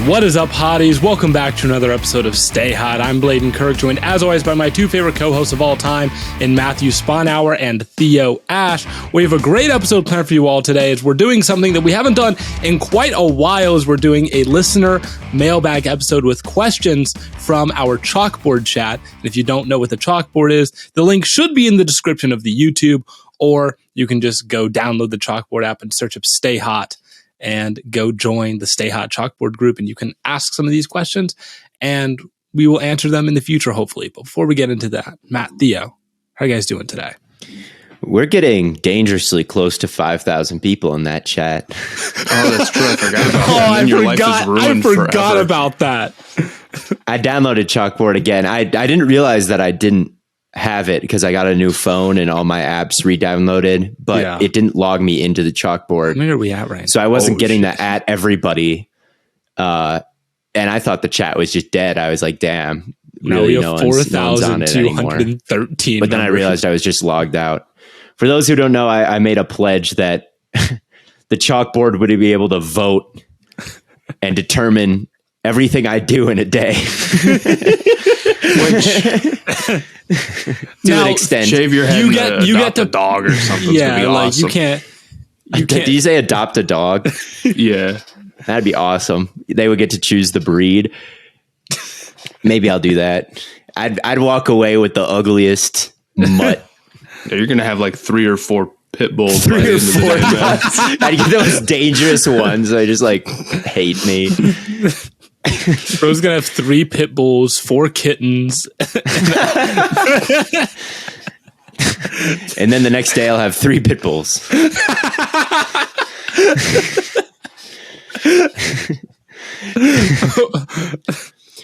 What is up, hotties? Welcome back to another episode of Stay Hot. I'm Blaiden Kirk, joined as always by my two favorite co-hosts of all time in Matthew Spawnhour and Theo Ash. We have a great episode planned for you all today as we're doing something that we haven't done in quite a while, as we're doing a listener mailbag episode with questions from our Chalkboard chat. And if you don't know what the Chalkboard is, the link should be in the description of the YouTube, or you can just go download the Chalkboard app and search up Stay Hot and go join the Stay Hot Chalkboard group, and you can ask some of these questions, and we will answer them in the future, hopefully. But before we get into that, Matt, Theo, how are you guys doing today? We're getting dangerously close to 5,000 people in that chat. Oh, that's true. I forgot about that. I forgot about that. I downloaded Chalkboard again. I didn't realize that I didn't have it because I got a new phone and all my apps re-downloaded, but it didn't log me into the Chalkboard. Where are we at right now? So I wasn't getting the at everybody. And I thought the chat was just dead. I was like, damn, really, no one's on it anymore. But then I realized I was just logged out. For those who don't know, I made a pledge that the Chalkboard would be able to vote and determine everything I do in a day. Which, to an extent, shave your head. You get to dog or something. Yeah, be like awesome. you can't. Did you say adopt a dog? Yeah, that'd be awesome. They would get to choose the breed. Maybe I'll do that. I'd walk away with the ugliest mutt. Yeah, you're gonna have like 3 or 4 pit bulls. I'd get those dangerous ones. They just like hate me. Bro's gonna have 3 pit bulls, 4 kittens, and then the next day I'll have 3 pit bulls.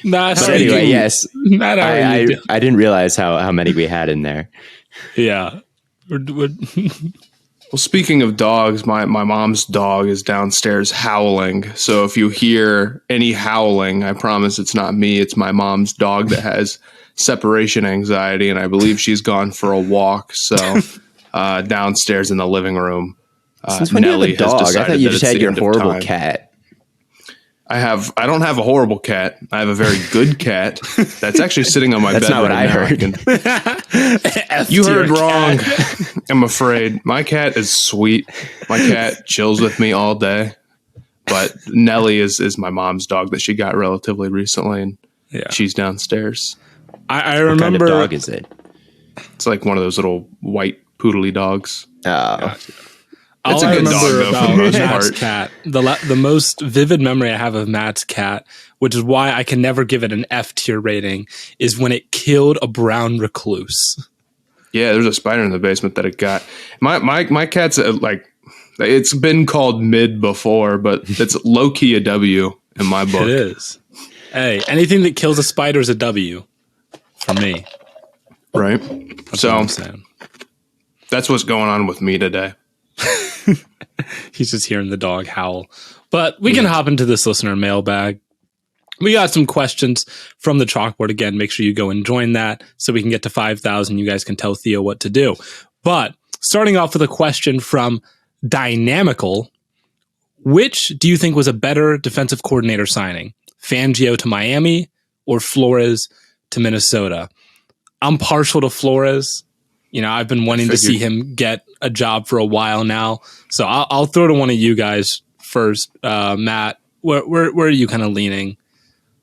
Anyway, yes, I didn't realize how many we had in there. Yeah. Well, speaking of dogs, my mom's dog is downstairs howling. So if you hear any howling, I promise it's not me. It's my mom's dog that has separation anxiety, and I believe she's gone for a walk. So downstairs in the living room, since when Nelly you have a dog? I thought you just had your horrible cat. I don't have a horrible cat. I have a very good cat that's actually sitting on my bed. That's not what I heard. You heard wrong. I'm afraid. My cat is sweet. My cat chills with me all day. But Nelly is my mom's dog that she got relatively recently, and she's downstairs. I remember. What kind of dog is it? It's like one of those little white poodly dogs. Oh. All I remember about Matt's cat, the most vivid memory I have of Matt's cat, which is why I can never give it an F tier rating, is when it killed a brown recluse. Yeah, there's a spider in the basement that it got. My cat's like, it's been called mid before, but it's low key a W in my book. It is. Hey, anything that kills a spider is a W for me. Right. That's what I'm saying. That's what's going on with me today. He's just hearing the dog howl. But we can hop into this listener mailbag. We got some questions from the Chalkboard. Again, make sure you go and join that so we can get to 5,000. You guys can tell Theo what to do. But starting off with a question from Dynamical. Which do you think was a better defensive coordinator signing? Fangio to Miami or Flores to Minnesota? I'm partial to Flores. You know, I've been wanting to see him get a job for a while now. So I'll throw to one of you guys first. Matt, where are you kind of leaning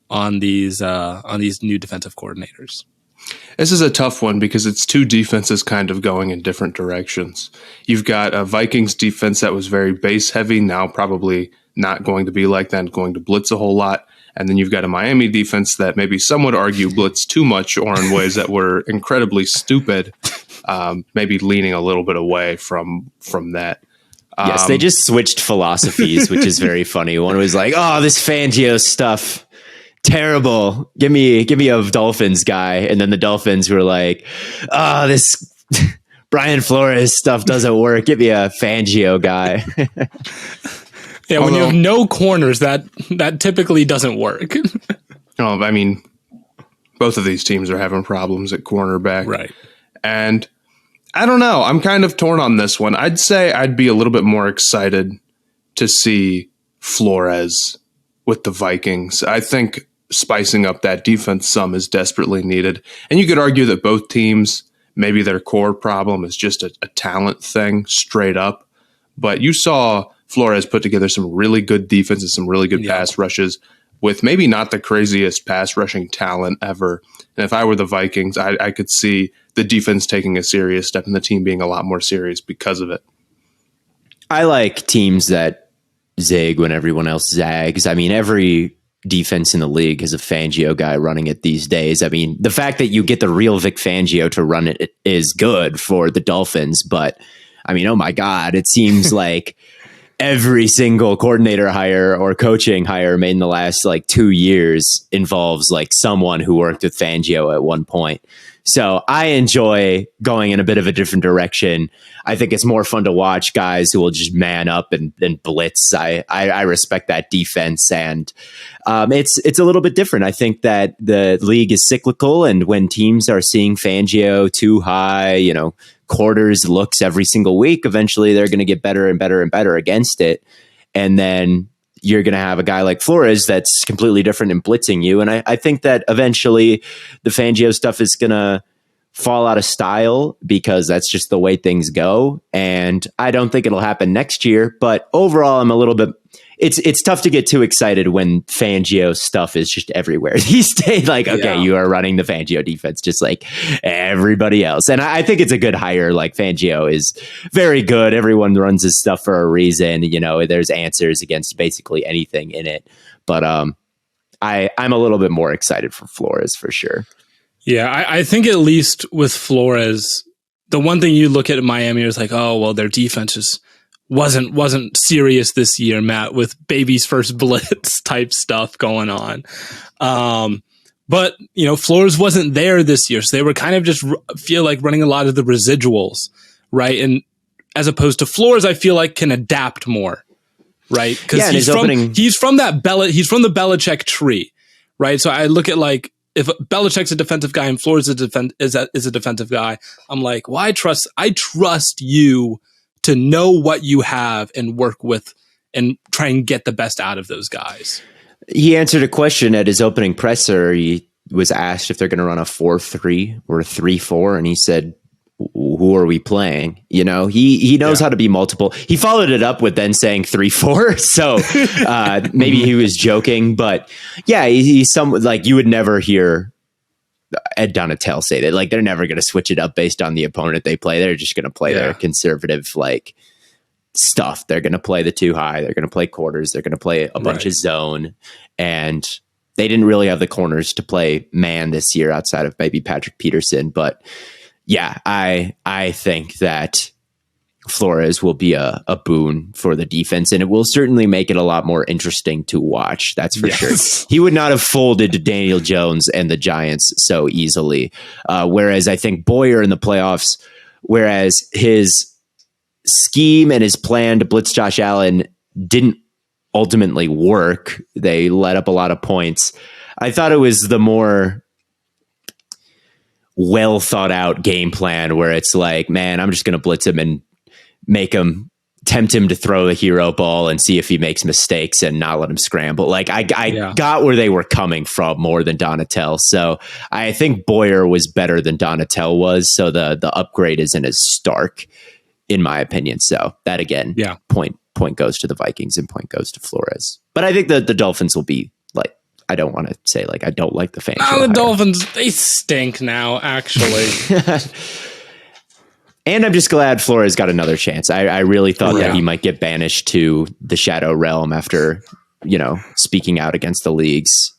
on these new defensive coordinators? This is a tough one because it's two defenses kind of going in different directions. You've got a Vikings defense that was very base heavy, now probably not going to be like that, going to blitz a whole lot. And then you've got a Miami defense that maybe some would argue blitz too much or in ways that were incredibly stupid. Maybe leaning a little bit away from that. Yes, they just switched philosophies, which is very funny. One was like, "Oh, this Fangio stuff, terrible. Give me a Dolphins guy," and then the Dolphins were like, "Oh, this Brian Flores stuff doesn't work. Give me a Fangio guy." Yeah, when you have no corners, that typically doesn't work. I mean, both of these teams are having problems at cornerback, right? And I don't know. I'm kind of torn on this one. I'd say I'd be a little bit more excited to see Flores with the Vikings. I think spicing up that defense some is desperately needed. And you could argue that both teams, maybe their core problem is just a talent thing straight up. But you saw Flores put together some really good defenses, some really good pass rushes with maybe not the craziest pass rushing talent ever. And if I were the Vikings, I could see the defense taking a serious step and the team being a lot more serious because of it. I like teams that zig when everyone else zags. I mean, every defense in the league has a Fangio guy running it these days. I mean, the fact that you get the real Vic Fangio to run it is good for the Dolphins, but I mean, oh my God, it seems like every single coordinator hire or coaching hire made in the last like 2 years involves like someone who worked with Fangio at one point. So I enjoy going in a bit of a different direction. I think it's more fun to watch guys who will just man up and blitz. I respect that defense, and it's a little bit different. I think that the league is cyclical, and when teams are seeing Fangio too high, quarters looks every single week, eventually they're going to get better and better and better against it. And then you're going to have a guy like Flores that's completely different in blitzing you. And I think that eventually the Fangio stuff is going to fall out of style because that's just the way things go. And I don't think it'll happen next year. But overall, I'm a little bit... It's tough to get too excited when Fangio stuff is just everywhere these days. Like, okay, you are running the Fangio defense just like everybody else. And I think it's a good hire. Like, Fangio is very good. Everyone runs his stuff for a reason. There's answers against basically anything in it. But I'm a little bit more excited for Flores for sure. Yeah, I think at least with Flores, the one thing you look at Miami is like, oh, well, their defense is wasn't serious this year, Matt, with baby's first blitz type stuff going on. But Flores wasn't there this year, so they were kind of just feel like running a lot of the residuals, right? And as opposed to Flores, I feel like can adapt more, right? Because he's from the Belichick tree, right? So I look at like if Belichick's a defensive guy and Flores is a defensive guy, I'm like, well, I trust you to know what you have and work with and try and get the best out of those guys. He answered a question at his opening presser. He was asked if they're going to run a 4-3 or a 3-4. And he said, who are we playing? He knows how to be multiple. He followed it up with then saying 3-4. So maybe he was joking, but yeah, he's like, you would never hear Ed Donatel say that, like, they're never going to switch it up based on the opponent they play. They're just going to play their conservative like stuff. They're going to play the too high. They're going to play quarters. They're going to play a bunch of zone. And they didn't really have the corners to play man this year outside of maybe Patrick Peterson. But yeah, I think that Flores will be a boon for the defense, and it will certainly make it a lot more interesting to watch. That's for sure. He would not have folded to Daniel Jones and the Giants so easily. Whereas I think Boyer in the playoffs, whereas his scheme and his plan to blitz Josh Allen didn't ultimately work, they let up a lot of points. I thought it was the more well thought out game plan where it's like, man, I'm just going to blitz him and tempt him to throw the hero ball and see if he makes mistakes and not let him scramble. Like I got where they were coming from more than Donatel. So I think Boyer was better than Donatel was. So the upgrade isn't as stark in my opinion. So that again, point goes to the Vikings and point goes to Flores. But I think that the Dolphins will be like, I don't want to say like, I don't like the Fangio. Oh, the Dolphins, they stink now, actually. And I'm just glad Flores got another chance. I really thought that he might get banished to the Shadow Realm after, speaking out against the league's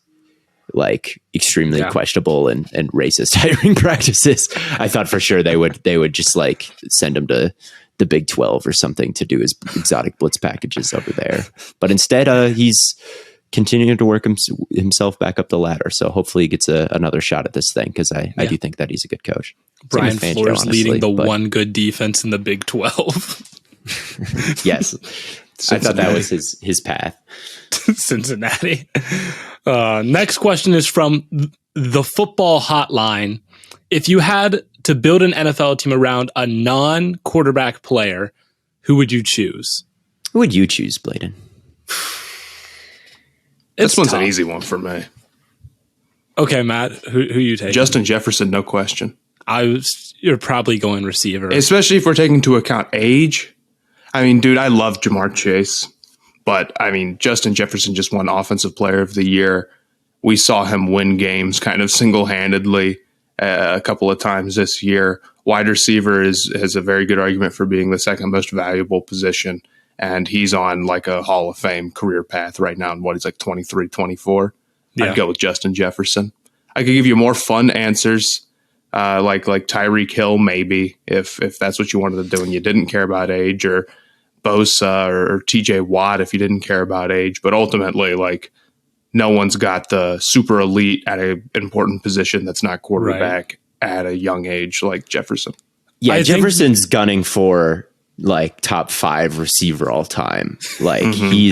like extremely questionable and racist hiring practices. I thought for sure they would just like send him to the Big 12 or something to do his exotic blitz packages over there. But instead, he's continuing to work himself back up the ladder. So hopefully he gets another shot at this thing because I do think that he's a good coach. Brian Flores leading the one good defense in the Big 12. Yes. I thought that was his path. Cincinnati. Next question is from the Football Hotline. If you had to build an NFL team around a non-quarterback player, who would you choose? Who would you choose, Blaiden? This one's tough. an easy one for me. Okay, Matt, who you taking? Justin Jefferson, no question. You're probably going receiver. Especially if we're taking into account age. I mean, dude, I love Jamar Chase. But, I mean, Justin Jefferson just won Offensive Player of the Year. We saw him win games kind of single-handedly a couple of times this year. Wide receiver has a very good argument for being the second most valuable position. And he's on like a Hall of Fame career path right now. And he's like 23, 24. Yeah. I'd go with Justin Jefferson. I could give you more fun answers, like Tyreek Hill, maybe, if that's what you wanted to do and you didn't care about age, or Bosa or TJ Watt if you didn't care about age. But ultimately, like, no one's got the super elite at an important position that's not quarterback at a young age like Jefferson. Yeah, Jefferson's gunning for like top 5 receiver all time. Like he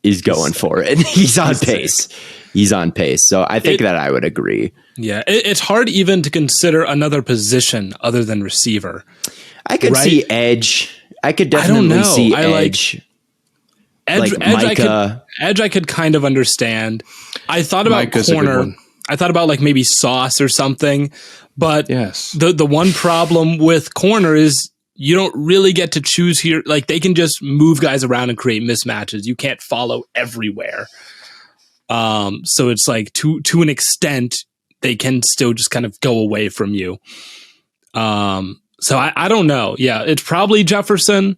is going for it. He's on pace. He's on pace. So I think that I would agree. Yeah, it's hard even to consider another position other than receiver. I could see edge. I could definitely see edge. Edge, Micah. I could kind of understand. I thought about Micah's corner. I thought about like maybe Sauce or something. But yes, the one problem with corner is you don't really get to choose here. Like, they can just move guys around and create mismatches. You can't follow everywhere. So it's like to an extent, they can still just kind of go away from you. So I don't know. Yeah, it's probably Jefferson.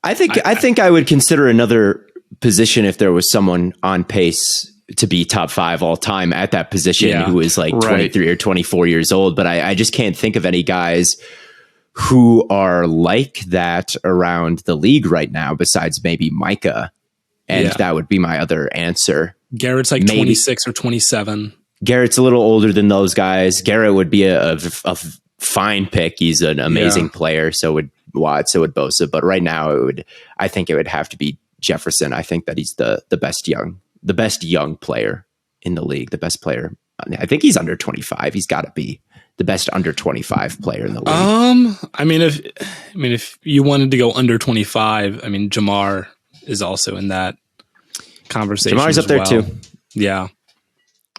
I think I would consider another position if there was someone on pace to be top 5 all time at that position who is like 23 or 24 years old. But I just can't think of any guys who are like that around the league right now besides maybe Micah. And that would be my other answer. Garrett's like 26 or 27. Garrett's a little older than those guys. Garrett would be a fine pick. He's an amazing player. So would Watt, so would Bosa. But right now I think it would have to be Jefferson. I think that he's the best young player in the league, the best player. I think he's under 25. He's got to be the best under 25 player in the league. I mean, if you wanted to go under 25, I mean, Jamar is also in that conversation. Jamar's up there too. Yeah.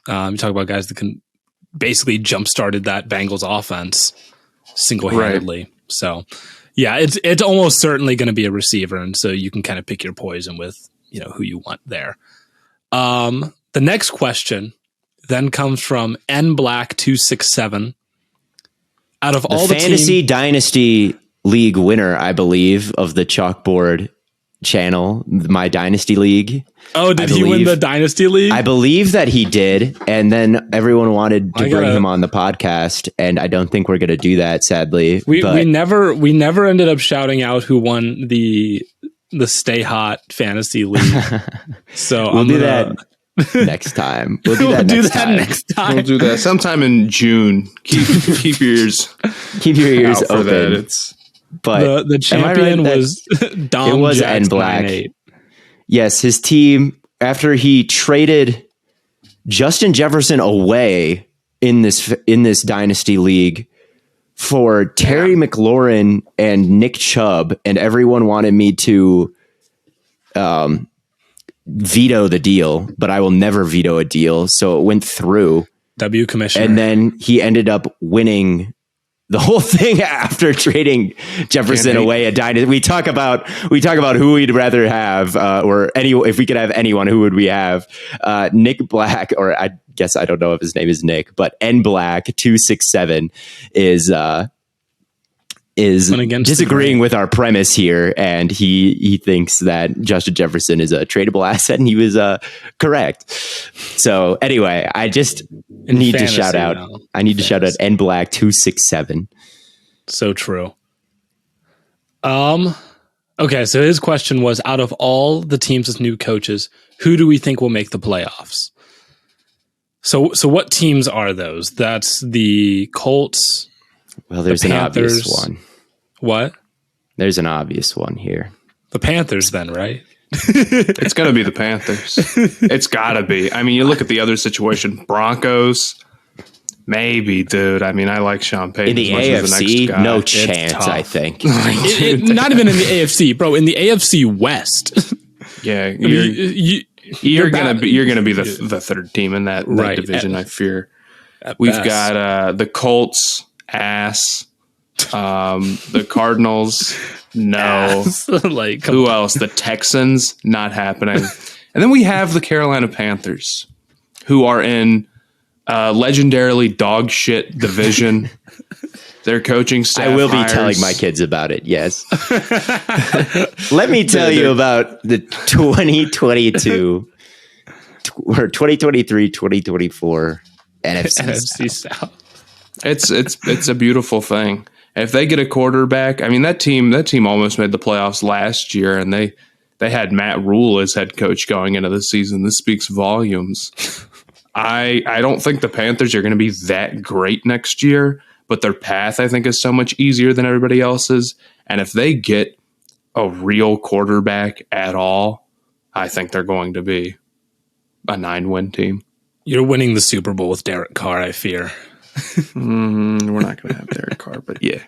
You talk about guys that can basically jump-started that Bengals offense single-handedly. Right. So, yeah, it's almost certainly going to be a receiver, and so you can kind of pick your poison with, who you want there. The next question then comes from NBlack267. Out of all the Fantasy Dynasty League winner, I believe, of the Chalkboard channel, my Dynasty League. Oh, did he win the Dynasty League? I believe that he did, and then everyone wanted to bring him on the podcast, and I don't think we're going to do that, sadly. We never ended up shouting out who won the Stay Hot Fantasy League. So we'll do that next time. We'll do that next time. We'll do that sometime in June. Keep your ears open. That. But the champion was Dom. It was NBlack. Yes, his team, after he traded Justin Jefferson away in this Dynasty League for Terry McLaurin and Nick Chubb, and everyone wanted me to veto the deal, but I will never veto a deal. So it went through. W commissioner. And then he ended up winning the whole thing after trading Jefferson away at Dynasty. We talk about who we'd rather have, if we could have anyone, who would we have? Nick Black, or I guess I don't know if his name is Nick, but NBlack267 is disagreeing with our premise here, and he thinks that Justin Jefferson is a tradable asset, and he was correct. So anyway, I just need to shout out. I need to shout out NBlack267. So true. Okay, so his question was: out of all the teams with new coaches, who do we think will make the playoffs? So what teams are those? That's the Colts. Well, there's an obvious one. What? There's an obvious one here. The Panthers, then, right? It's going to be the Panthers. It's got to be. I mean, you look at the other situation. Broncos, maybe, dude. I mean, I like Sean Payton. In the AFC, no chance, I think. Not even in the AFC, bro. In the AFC West. Yeah, you're gonna be the third team in that division. I fear. We've got the Colts, ass. The Cardinals, no. Like, who else? The Texans, not happening. And then we have the Carolina Panthers, who are in legendarily dog shit division. Their coaching staff. I will be telling my kids about it. Yes. Let me tell you about the 2022 or 2023-2024 NFC South. It's a beautiful thing. If they get a quarterback, I mean that team almost made the playoffs last year, and they had Matt Rule as head coach going into the season. This speaks volumes. I don't think the Panthers are going to be that great next year, but their path I think is so much easier than everybody else's. And if they get a real quarterback at all, I think they're going to be a 9-win team. You're winning the Super Bowl with Derek Carr, I fear. We're not going to have Derek Carr, but yeah.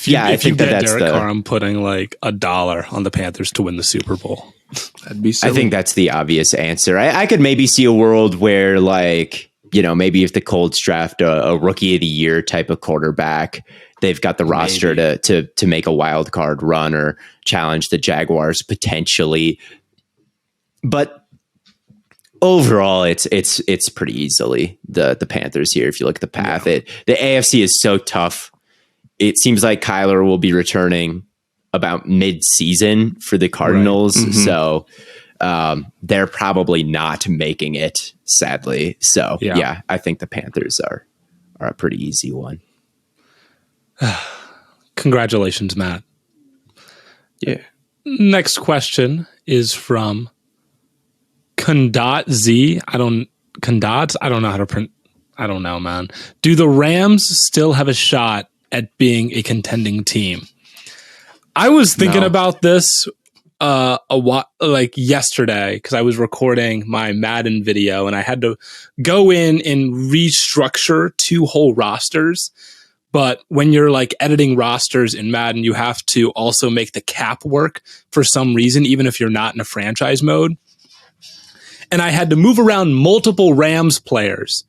I think that's Derek Carr, I'm putting like $1 on the Panthers to win the Super Bowl. That'd be silly. I think that's the obvious answer. I could maybe see a world where, like, maybe if the Colts draft a rookie of the year type of quarterback, they've got the roster to make a wild card run or challenge the Jaguars potentially. But overall, it's pretty easily the Panthers here. If you look at the path, the AFC is so tough. It seems like Kyler will be returning about mid-season for the Cardinals, right. Mm-hmm. So they're probably not making it, sadly. So yeah, I think the Panthers are a pretty easy one. Congratulations, Matt. Yeah. Next question is from Condat Z. I don't know how to print. I don't know, man. Do the Rams still have a shot at being a contending team? I was thinking about this a while, like yesterday, because I was recording my Madden video and I had to go in and restructure 2 whole rosters. But when you're like editing rosters in Madden, you have to also make the cap work for some reason, even if you're not in a franchise mode. And I had to move around multiple Rams players.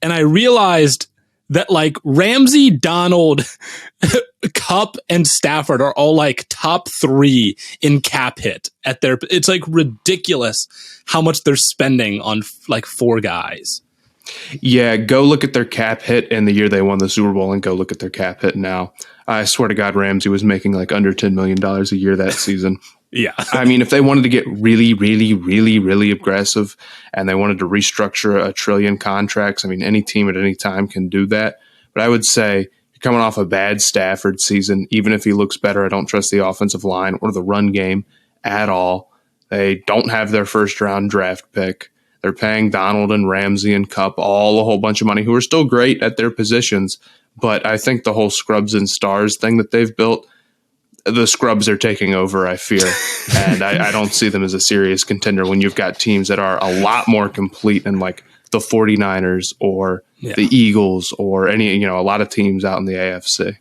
And I realized that like Ramsey, Donald, Kupp, and Stafford are all like top 3 in cap hit at their. It's like ridiculous how much they're spending on like 4 guys. Yeah, go look at their cap hit in the year they won the Super Bowl and go look at their cap hit now. I swear to God, Ramsey was making like under $10 million a year that season. Yeah. I mean, if they wanted to get really, really, really, really aggressive and they wanted to restructure a trillion contracts, I mean, any team at any time can do that. But I would say you're coming off a bad Stafford season. Even if he looks better, I don't trust the offensive line or the run game at all. They don't have their first round draft pick. They're paying Donald and Ramsey and Kupp all a whole bunch of money, who are still great at their positions. But I think the whole scrubs and stars thing that they've built, the scrubs are taking over, I fear. And I don't see them as a serious contender when you've got teams that are a lot more complete than like the 49ers or the Eagles or any, a lot of teams out in the AFC.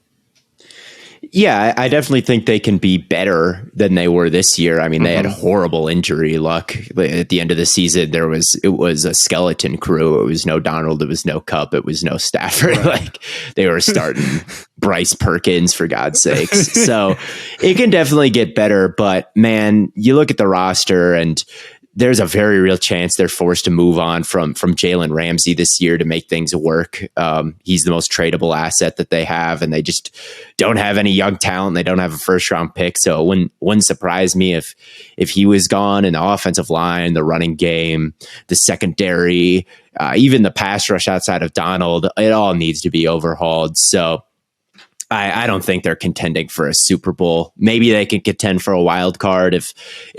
Yeah, I definitely think they can be better than they were this year. I mean, they had horrible injury luck at the end of the season. It was a skeleton crew. It was no Donald. It was no Kupp. It was no Stafford. Like they were starting Bryce Perkins, for God's sakes. So it can definitely get better. But man, you look at the roster and there's a very real chance they're forced to move on from Jalen Ramsey this year to make things work. He's the most tradable asset that they have, and they just don't have any young talent. They don't have a first round pick. So it wouldn't surprise me if he was gone. In the offensive line, the running game, the secondary, even the pass rush outside of Donald, it all needs to be overhauled. So I don't think they're contending for a Super Bowl. Maybe they can contend for a wild card if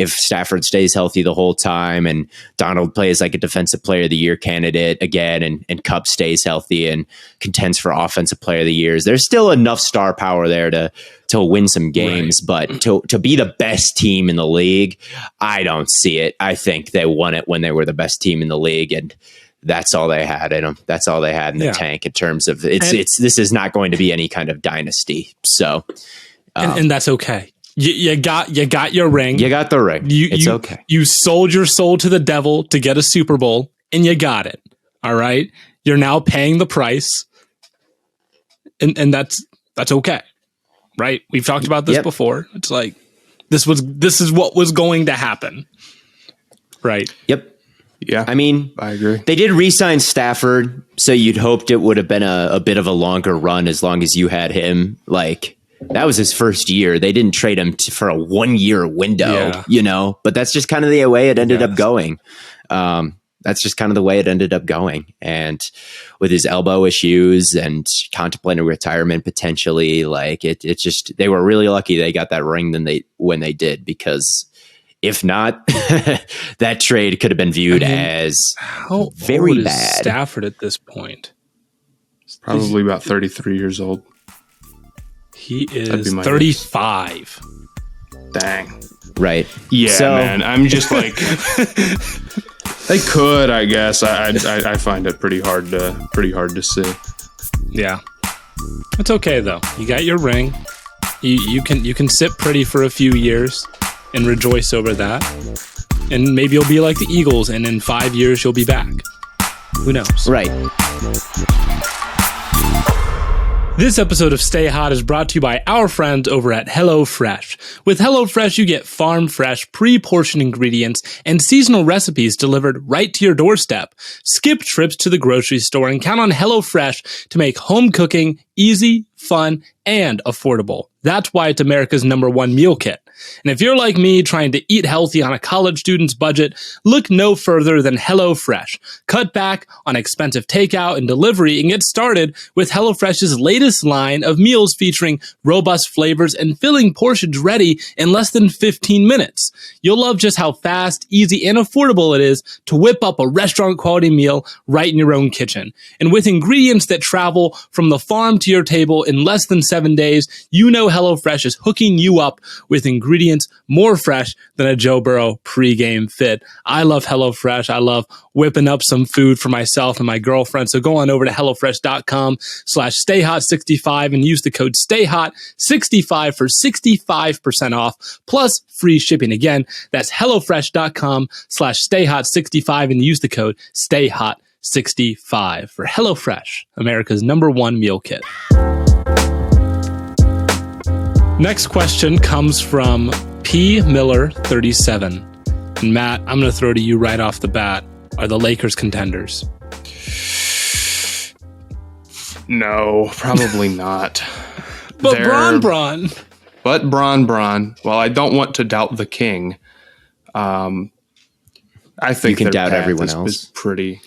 Stafford stays healthy the whole time and Donald plays like a defensive player of the year candidate again, and Kupp stays healthy and contends for offensive player of the years. There's still enough star power there to win some games, but to be the best team in the league, I don't see it. I think they won it when they were the best team in the league, and that's all they had in them. That's all they had in the tank in terms of this is not going to be any kind of dynasty. So, and that's okay. You got your ring. You got the ring. It's okay. You sold your soul to the devil to get a Super Bowl, and you got it. All right. You're now paying the price, and that's okay, right? We've talked about this before. It's like this is what was going to happen, right? Yep. Yeah, I mean, I agree. They did re-sign Stafford, so you'd hoped it would have been a bit of a longer run as long as you had him. Like, that was his first year. They didn't trade him for a 1-year window, but that's just kind of the way it ended up going. That's just kind of the way it ended up going. And with his elbow issues and contemplating retirement potentially, like it's just, they were really lucky they got that ring when they did, because if not, that trade could have been viewed as very old is bad. Stafford at this point, probably about 33 years old. He is 35. Dang. Right. Yeah, so, man. I'm just like, they could, I guess. I find it pretty hard to see. Yeah, it's okay though. You got your ring. You can sit pretty for a few years and rejoice over that. And maybe you'll be like the Eagles, and in 5 years you'll be back. Who knows? Right. This episode of Stay Hot is brought to you by our friends over at HelloFresh. With HelloFresh, you get farm-fresh, pre-portioned ingredients and seasonal recipes delivered right to your doorstep. Skip trips to the grocery store and count on HelloFresh to make home cooking easy, fun, and affordable. That's why it's America's #1 meal kit. And if you're like me, trying to eat healthy on a college student's budget, look no further than HelloFresh. Cut back on expensive takeout and delivery and get started with HelloFresh's latest line of meals featuring robust flavors and filling portions ready in less than 15 minutes. You'll love just how fast, easy, and affordable it is to whip up a restaurant-quality meal right in your own kitchen. And with ingredients that travel from the farm to your table in less than 7 days, you know HelloFresh is hooking you up with ingredients more fresh than a Joe Burrow pregame fit. I love HelloFresh. I love whipping up some food for myself and my girlfriend. So go on over to HelloFresh.com/StayHot65 and use the code StayHot65 for 65% off plus free shipping. Again, that's HelloFresh.com/StayHot65 and use the code StayHot65 for HelloFresh, America's #1 meal kit. Next question comes from P. Miller 37. And Matt, I'm going to throw to you right off the bat. Are the Lakers contenders? No, probably not. But Bron. But Bron. Well, I don't want to doubt the king. I think you can doubt everyone else. Is pretty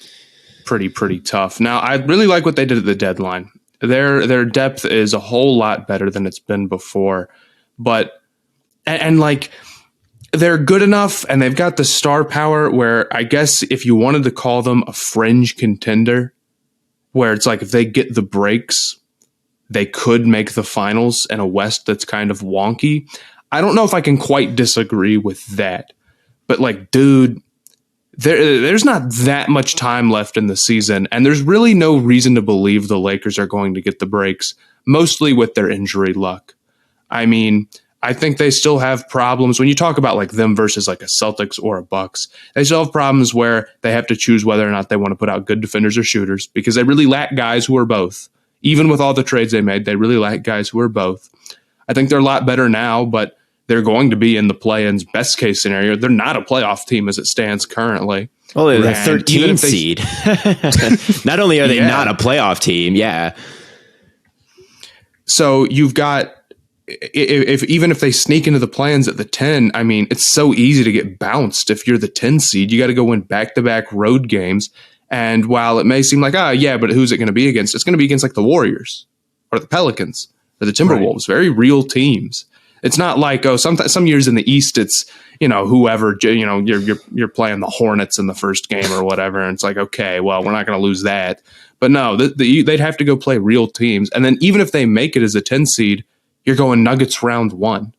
tough. Now, I really like what they did at the deadline. Their depth is a whole lot better than it's been before, but and like they're good enough and they've got the star power where I guess if you wanted to call them a fringe contender, where it's like if they get the breaks, they could make the finals in a West that's kind of wonky. I don't know if I can quite disagree with that, but like, dude, there's not that much time left in the season, and there's really no reason to believe the Lakers are going to get the breaks, mostly with their injury luck. I mean, I think they still have problems. When you talk about like them versus like a Celtics or a Bucks, they still have problems where they have to choose whether or not they want to put out good defenders or shooters, because they really lack guys who are both. Even with all the trades they made, they really lack guys who are both. I think they're a lot better now, but they're going to be in the play-in's best case scenario. They're not a playoff team as it stands currently. Well, they're the 13 seed. Not only are they not a playoff team, So you've got, even if they sneak into the play-ins at the 10, I mean, it's so easy to get bounced if you're the 10 seed. You got to go win back-to-back road games. And while it may seem like, but who's it going to be against? It's going to be against like the Warriors or the Pelicans or the Timberwolves, very real teams. It's not like, some years in the East, it's, whoever, you're playing the Hornets in the first game or whatever. And it's like, okay, well, we're not going to lose that. But no, they'd have to go play real teams. And then even if they make it as a 10 seed, you're going Nuggets round 1.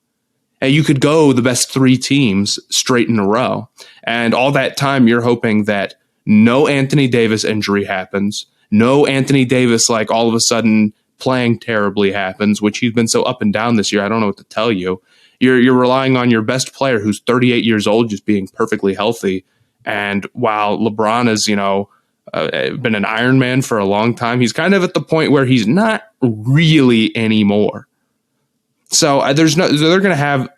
And you could go the best 3 teams straight in a row. And all that time, you're hoping that no Anthony Davis injury happens. No Anthony Davis, like all of a sudden playing terribly happens, which he's been so up and down this year. I don't know what to tell you. You're relying on your best player who's 38 years old just being perfectly healthy. And while LeBron is, been an Iron Man for a long time, he's kind of at the point where he's not really anymore. So they're going to have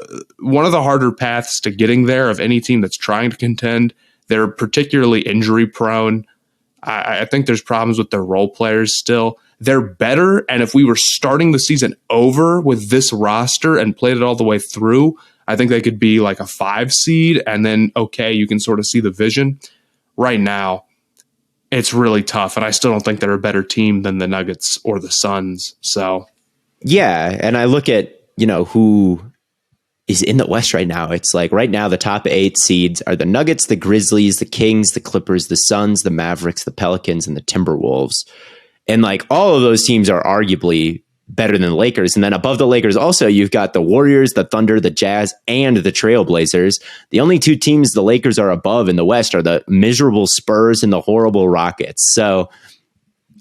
one of the harder paths to getting there of any team that's trying to contend. They're particularly injury prone. I think there's problems with their role players still. They're better, and if we were starting the season over with this roster and played it all the way through, I think they could be like a 5 seed, and then, okay, you can sort of see the vision. Right now, it's really tough, and I still don't think they're a better team than the Nuggets or the Suns. So, yeah, and I look at, who is in the West right now. It's like right now the top 8 seeds are the Nuggets, the Grizzlies, the Kings, the Clippers, the Suns, the Mavericks, the Pelicans, and the Timberwolves. And like all of those teams are arguably better than the Lakers. And then above the Lakers also, you've got the Warriors, the Thunder, the Jazz, and the Trailblazers. The only 2 teams the Lakers are above in the West are the miserable Spurs and the horrible Rockets. So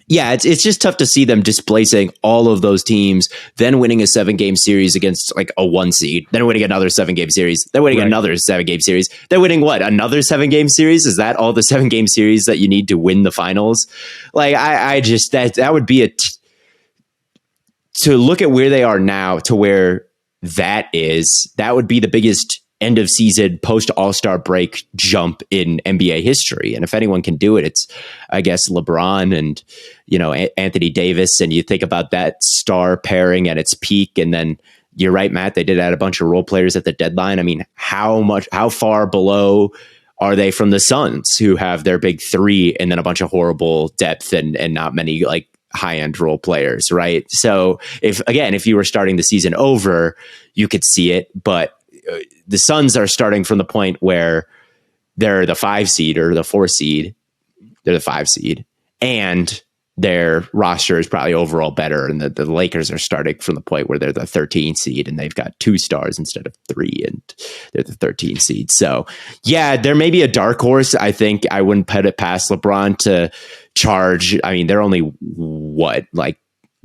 yeah, it's just tough to see them displacing all of those teams, then winning a 7-game series against like a 1 seed, then winning another 7-game series, then winning another 7-game series, then winning another 7-game series? Is that all the 7-game series that you need to win the finals? Like, I just, that would be to look at where they are now to where that would be the biggest end of season post All-Star break jump in NBA history. And if anyone can do it, it's, I guess, LeBron and, Anthony Davis. And you think about that star pairing at its peak. And then you're right, Matt, they did add a bunch of role players at the deadline. I mean, how far below are they from the Suns, who have their big 3 and then a bunch of horrible depth and not many like high-end role players, right? So if you were starting the season over, you could see it, but the Suns are starting from the point where they're the 5 seed or the 4 seed. They're the 5 seed, and their roster is probably overall better. And the Lakers are starting from the point where they're the 13 seed and they've got 2 stars instead of 3, and they're the 13 seed. So yeah, there may be a dark horse. I think I wouldn't put it past LeBron to charge. I mean, they're only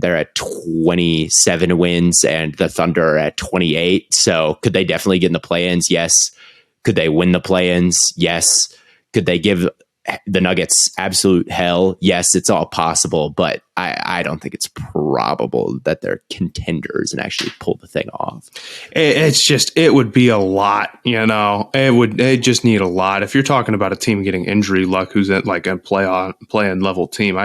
they're at 27 wins and the Thunder are at 28. So could they definitely get in the play-ins? Yes. Could they win the play-ins? Yes. Could they give the Nuggets absolute hell? Yes, it's all possible, but I don't think it's probable that they're contenders and actually pull the thing off. It would be a lot, it just need a lot. If you're talking about a team getting injury luck, who's at like a play-in level team,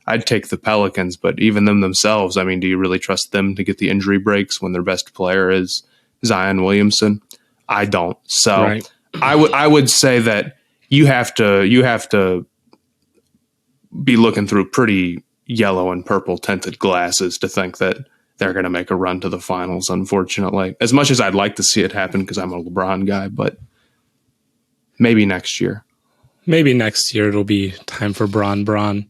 I'd take the Pelicans, but even themselves, I mean, do you really trust them to get the injury breaks when their best player is Zion Williamson? I don't. So right. I would say that you have to be looking through pretty yellow and purple tinted glasses to think that they're going to make a run to the finals, unfortunately. As much as I'd like to see it happen because I'm a LeBron guy, but maybe next year. Maybe next year it'll be time for Bron.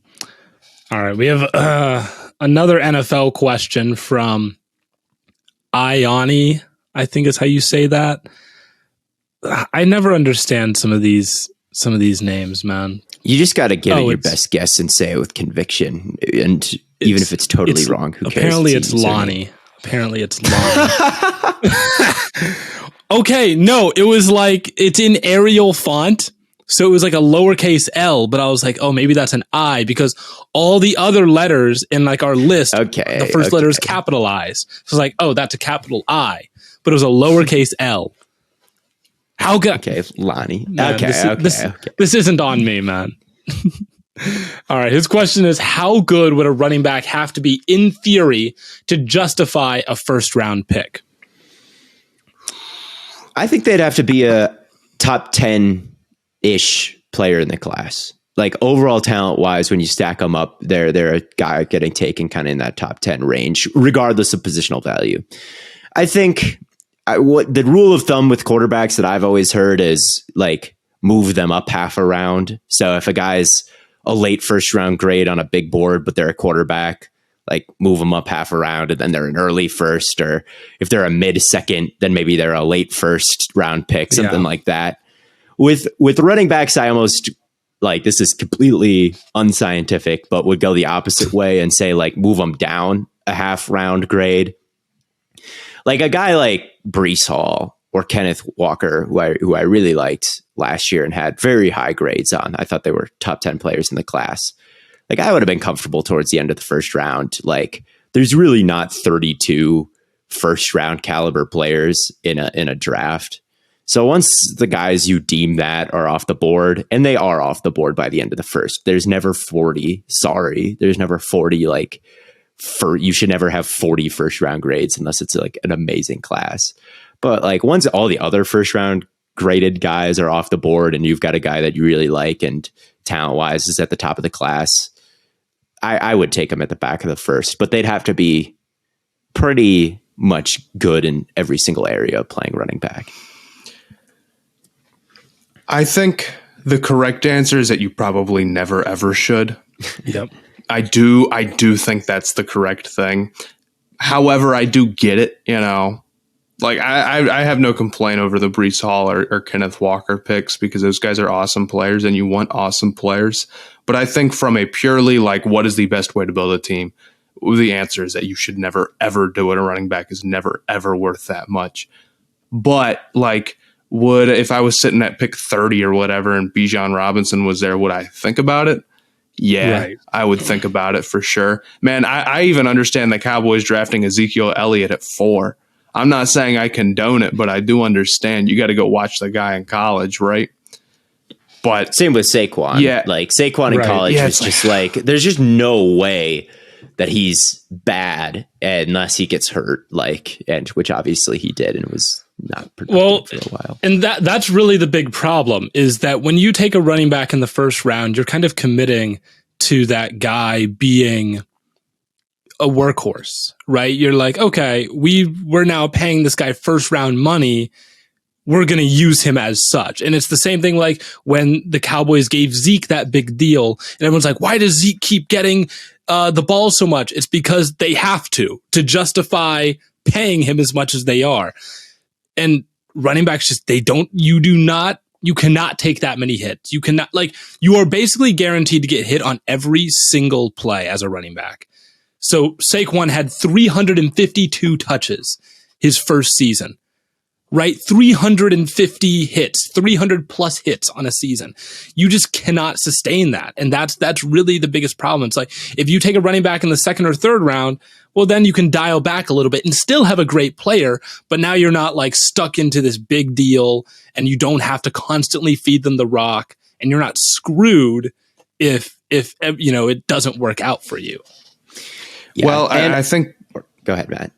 All right, we have another NFL question from Ioni, I think is how you say that. I never understand some of these names, man. You just got to give it your best guess and say it with conviction. And even if it's totally wrong, who cares? Apparently it's Lonnie. Okay, no, it was like, it's in Arial font. So it was like a lowercase L, but I was like, oh, maybe that's an I, because all the other letters in like our list, the first letter is capitalized. So it's like, oh, that's a capital I, but it was a lowercase L. How good? Okay, Lonnie. Man, this isn't on me, man. All right. His question is, how good would a running back have to be in theory to justify a first round pick? I think they'd have to be a top 10-ish player in the class. Like overall talent wise, when you stack them up, they're a guy getting taken kind of in that top 10 range, regardless of positional value. I think what the rule of thumb with quarterbacks that I've always heard is like move them up half a round. So if a guy's a late first round grade on a big board, but they're a quarterback, like move them up half a round and then they're an early first, or if they're a mid second, then maybe they're a late first round pick, something like that. With running backs, I almost like, this is completely unscientific, but would go the opposite way and say like move them down a half round grade. Like a guy like Breece Hall or Kenneth Walker, who I really liked last year and had very high grades on. I thought they were top 10 players in the class. Like, I would have been comfortable towards the end of the first round. Like, there's really not 32 first round caliber players in a draft. So once the guys you deem that are off the board, and they are off the board by the end of the first, there's never 40. Sorry, there's never 40. Like, you should never have 40 first round grades unless it's like an amazing class. But like, once all the other first round graded guys are off the board and you've got a guy that you really like and talent wise is at the top of the class, I would take him at the back of the first, but they'd have to be pretty much good in every single area of playing running back. I think the correct answer is that you probably never ever should. Yep. I do think that's the correct thing. However, I do get it, you know. Like, I have no complaint over the Breece Hall or Kenneth Walker picks because those guys are awesome players and you want awesome players. But I think from a purely, like, what is the best way to build a team, the answer is that you should never, ever do it. A running back is never, ever worth that much. But, like, if I was sitting at pick 30 or whatever and Bijan Robinson was there, would I think about it? Yeah, right. I would think about it for sure. Man, I even understand the Cowboys drafting Ezekiel Elliott at 4. I'm not saying I condone it, but I do understand you got to go watch the guy in college, right? But same with Saquon. Yeah. Like, Saquon in college was just like, there's just no way that he's bad unless he gets hurt, like, and which obviously he did and was not productive for a while. And that's really the big problem, is that when you take a running back in the first round, you're kind of committing to that guy being a workhorse, right? You're like, okay, we're now paying this guy first round money. We're going to use him as such. And it's the same thing like when the Cowboys gave Zeke that big deal and everyone's like, why does Zeke keep getting the ball so much? It's because they have to justify paying him as much as they are. And running backs you cannot take that many hits. You cannot, like, you are basically guaranteed to get hit on every single play as a running back. So Saquon had 352 touches his first season, right? 350 hits, 300 plus hits on a season. You just cannot sustain that. And that's really the biggest problem. It's like, if you take a running back in the second or third round, well, then you can dial back a little bit and still have a great player, but now you're not like stuck into this big deal and you don't have to constantly feed them the rock and you're not screwed if you know, it doesn't work out for you. Yeah, well, I think... Go ahead, Matt.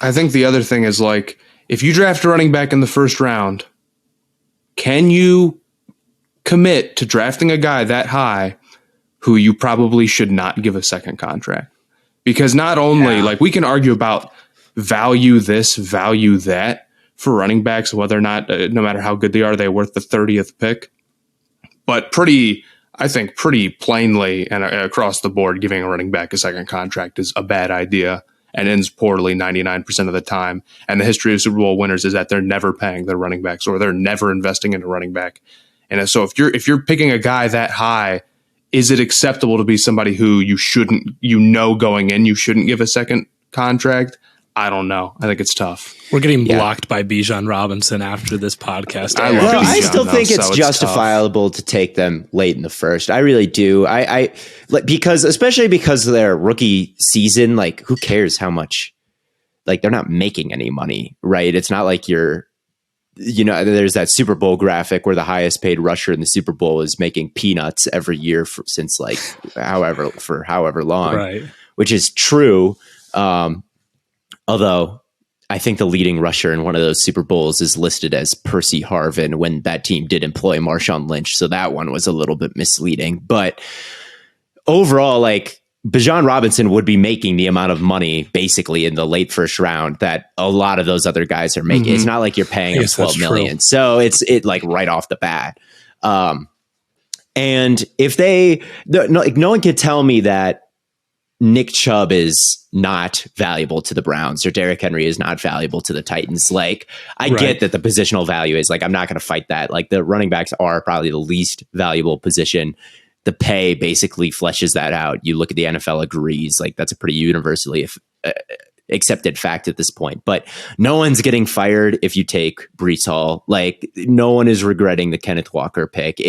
I think the other thing is, like, if you draft a running back in the first round, can you commit to drafting a guy that high who you probably should not give a second contract? Because not only, like, we can argue about value this, value that for running backs, whether or not, no matter how good they are worth the 30th pick. But I think pretty plainly and across the board, giving a running back a second contract is a bad idea and ends poorly 99% of the time. And the history of Super Bowl winners is that they're never paying their running backs or they're never investing in a running back. And so if you're picking a guy that high, is it acceptable to be somebody who going in, you shouldn't give a second contract? I don't know. I think it's tough. We're getting blocked by Bijan Robinson after this podcast. I still think it's justifiable to take them late in the first. I really do. I especially because of their rookie season, like, who cares how much, like, they're not making any money, right? It's not like there's that Super Bowl graphic where the highest paid rusher in the Super Bowl is making peanuts every year since like however long, right? Which is true. Although I think the leading rusher in one of those Super Bowls is listed as Percy Harvin when that team did employ Marshawn Lynch. So that one was a little bit misleading. But overall, like, Bijan Robinson would be making the amount of money basically in the late first round that a lot of those other guys are making. Mm-hmm. It's not like you're paying him $12 million. So it's like right off the bat. And if no one could tell me that Nick Chubb is not valuable to the Browns or Derrick Henry is not valuable to the Titans. Like, I get that the positional value is, like, I'm not going to fight that. Like, the running backs are probably the least valuable position. The pay basically fleshes that out. You look at the NFL agrees, like, that's a pretty universally accepted fact at this point. But no one's getting fired if you take Breece Hall. Like, no one is regretting the Kenneth Walker pick.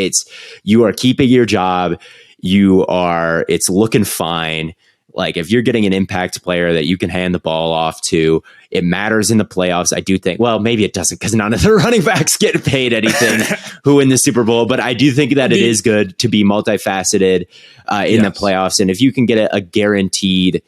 You are keeping your job. It's looking fine. Like, if you're getting an impact player that you can hand the ball off to, it matters in the playoffs. I do think, well, maybe it doesn't because none of the running backs get paid anything who win the Super Bowl. But I do think that it is good to be multifaceted in the playoffs. And if you can get a guaranteed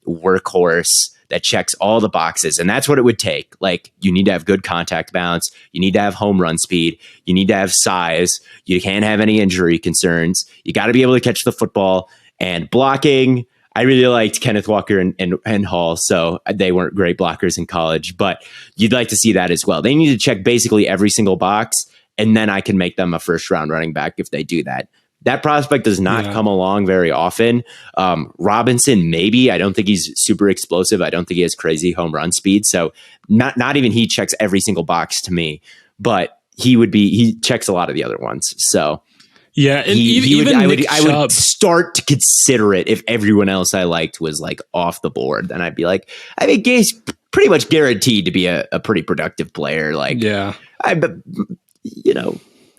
workhorse that checks all the boxes, and that's what it would take. Like, you need to have good contact balance. You need to have home run speed. You need to have size. You can't have any injury concerns. You got to be able to catch the football and blocking. I really liked Kenneth Walker and Hall, so they weren't great blockers in college, but you'd like to see that as well. They need to check basically every single box, and then I can make them a first-round running back if they do that. That prospect does not come along very often. Robinson, maybe. I don't think he's super explosive. I don't think he has crazy home run speed. So not even he checks every single box to me, but he checks a lot of the other ones. So yeah, and I would start to consider it if everyone else I liked was like off the board. Then I'd be like, I think he's pretty much guaranteed to be a pretty productive player. Like,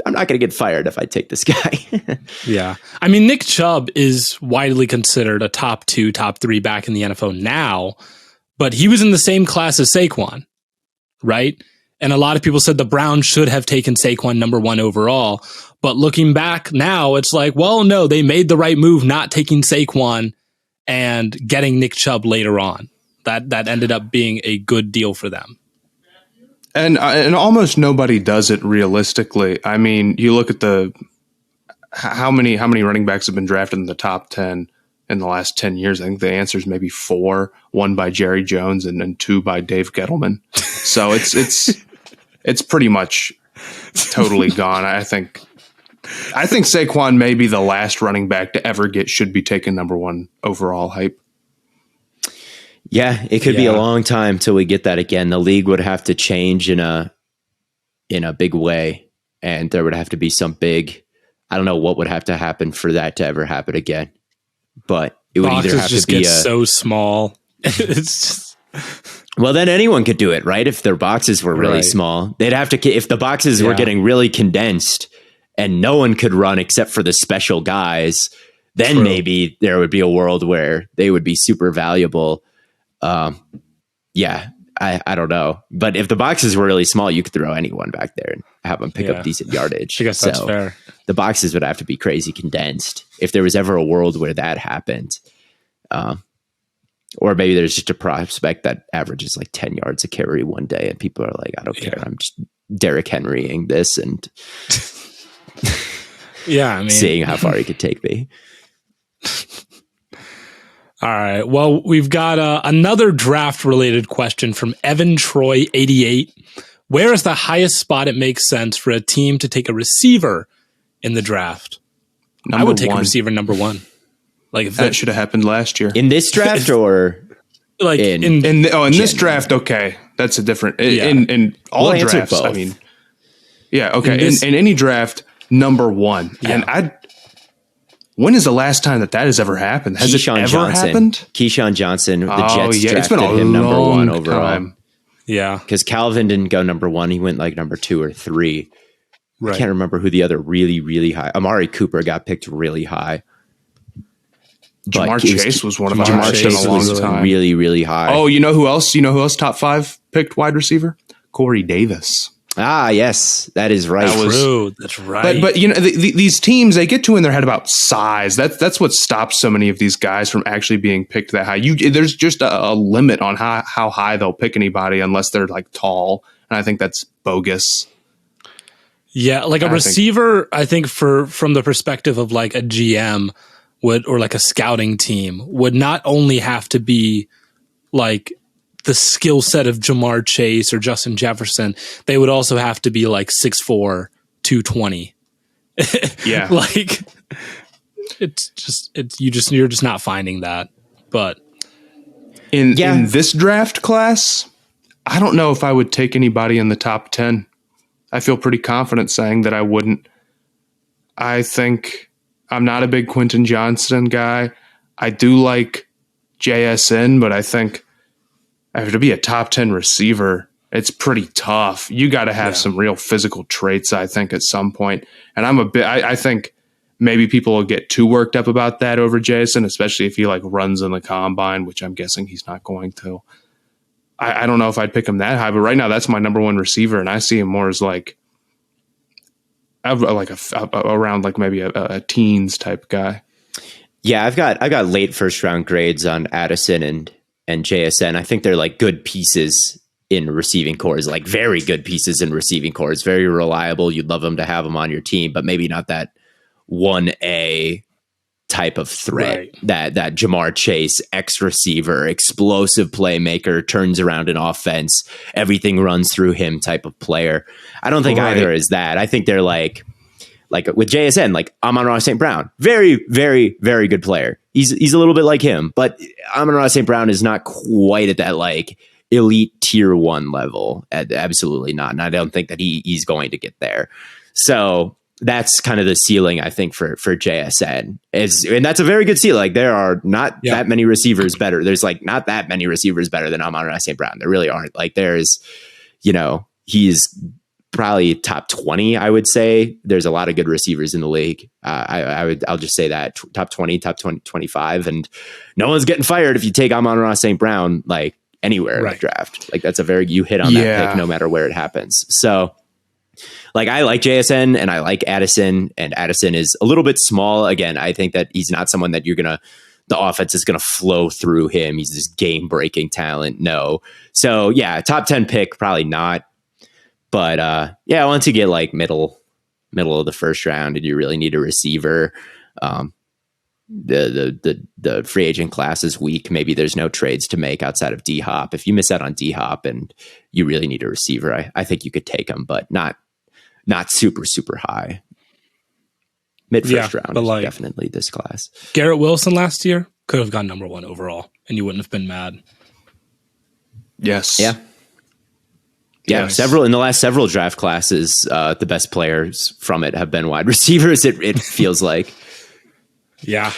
I'm not going to get fired if I take this guy. Yeah. I mean, Nick Chubb is widely considered a top 2, top 3 back in the NFL now, but he was in the same class as Saquon, right? And a lot of people said the Browns should have taken Saquon number 1 overall. But looking back now, it's like, well, no, they made the right move not taking Saquon and getting Nick Chubb later on. That ended up being a good deal for them. And almost nobody does it realistically. I mean, you look at how many running backs have been drafted in the top 10 in the last 10 years. I think the answer is maybe 4, 1 by Jerry Jones and 2 by Dave Gettleman. So it's pretty much totally gone. I think Saquon may be the last running back to ever should be taken number 1 overall hype. Yeah, it could be a long time till we get that again. The league would have to change in a big way, and there would have to be some big. I don't know what would have to happen for that to ever happen again, but it would either have to be so small. It's just... Well, then anyone could do it, right? If their boxes were really small, they'd have to. If the boxes were getting really condensed, and no one could run except for the special guys, then maybe there would be a world where they would be super valuable. I don't know. But if the boxes were really small, you could throw anyone back there and have them pick up decent yardage. I guess that's fair. The boxes would have to be crazy condensed if there was ever a world where that happened. Or maybe there's just a prospect that averages like 10 yards a carry one day and people are like, I don't care. I'm just Derrick Henrying this and seeing how far he could take me. All right. Well, we've got another draft-related question from Evan Troy 88. Where is the highest spot it makes sense for a team to take a receiver in the draft? I would take a receiver number 1. Like if that should have happened last year in this draft, or like in this draft. Okay, that's a different in all drafts. I mean, okay. In any draft, number 1, and when is the last time that has ever happened? Has it ever happened? Keyshawn Johnson, the Jets drafted it's been a him number 1 long overall. Time. Yeah, because Calvin didn't go number 1; he went like number 2 or 3. Right. I can't remember who the other really, really high. Amari Cooper got picked really high. Jamar Chase was one of our highest in a long time. Really, really high. Oh, you know who else? Top 5 picked wide receiver? Corey Davis. Ah, yes, that is right. That's right. But these teams, they get too in their head about size. That's what stops so many of these guys from actually being picked that high. There's just a limit on how high they'll pick anybody unless they're like tall, and I think that's bogus. Yeah, like a receiver, I think from the perspective of like a GM or like a scouting team would not only have to be like the skill set of Jamar Chase or Justin Jefferson, they would also have to be like 6'4", 220. Yeah. Like you're just not finding that. But in this draft class, I don't know if I would take anybody in the top 10. I feel pretty confident saying that I wouldn't. I think I'm not a big Quentin Johnston guy. I do like JSN, but I think to be a top 10 receiver, it's pretty tough. You got to have some real physical traits, I think, at some point. And I think maybe people will get too worked up about that over Jason, especially if he like runs in the combine, which I'm guessing he's not going to. I don't know if I'd pick him that high, but right now that's my number one receiver, and I see him more as like around like maybe a teens type guy. Yeah, I've got late first round grades on Addison and JSN. I think they're like good pieces in receiving cores, like very good pieces in receiving cores, very reliable. You'd love them to have them on your team, but maybe not that 1A type of threat, that Jamar Chase, X receiver, explosive playmaker, turns around an offense, everything runs through him type of player. I don't think either is that. I think they're like with JSN, like Amon-Ra St. Brown, very, very, very good player. He's a little bit like him, but Amon-Ra St. Brown is not quite at that like elite tier 1 level. Absolutely not. And I don't think that he's going to get there. So that's kind of the ceiling, I think, for JSN and that's a very good ceiling. Like there are not that many receivers better. There's like not that many receivers better than Amon-Ra St. Brown. There really aren't. Like there's, he's probably top 20, I would say. There's a lot of good receivers in the league. I'll just say that top 20, top 20, 25, and no one's getting fired if you take Amon-Ra St. Brown like anywhere in the draft. Like that's you hit on that pick no matter where it happens. So like I like JSN and I like Addison, and Addison is a little bit small. Again, I think that he's not someone that the offense is going to flow through him. He's this game breaking talent. No. So yeah, top 10 pick, probably not. But once you get like middle of the first round and you really need a receiver, the free agent class is weak. Maybe there's no trades to make outside of D-Hop. If you miss out on D-Hop and you really need a receiver, I think you could take him, but not super, super high. Mid first round is definitely this class. Garrett Wilson last year could have gone number 1 overall, and you wouldn't have been mad. Yes. Yeah. Yeah, in the last several draft classes, the best players from it have been wide receivers. It feels like. Yeah.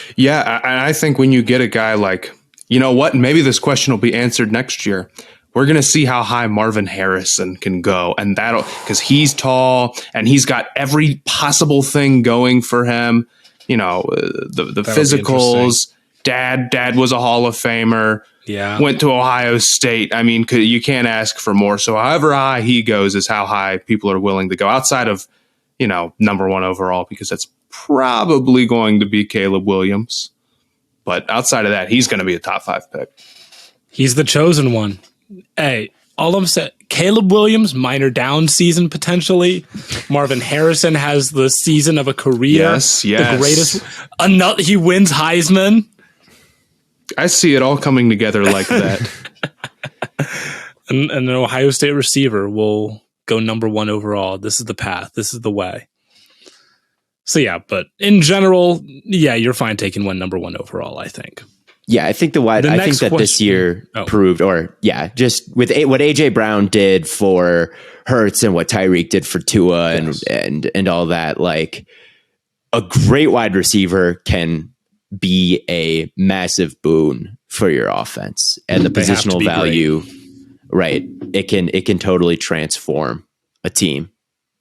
I think when you get a guy like, you know what, maybe this question will be answered next year. We're going to see how high Marvin Harrison can go, and because he's tall and he's got every possible thing going for him. The physicals. Dad was a Hall of Famer. Yeah, went to Ohio State. I mean, you can't ask for more. So however high he goes is how high people are willing to go outside of, number 1 overall, because that's probably going to be Caleb Williams. But outside of that, he's going to be a top 5 pick. He's the chosen one. Hey, all I'm saying, Caleb Williams, minor down season potentially. Marvin Harrison has the season of a career. Yes. The greatest. He wins Heisman. I see it all coming together like that. and an Ohio State receiver will go number 1 overall. This is the path. This is the way. So yeah, but in general, you're fine taking number 1 overall, I think. Yeah, I think I think that this year proved, just with what AJ Brown did for Hurts and what Tyreek did for Tua and all that, like a great wide receiver can be a massive boon for your offense, and the positional value, right? It can totally transform a team,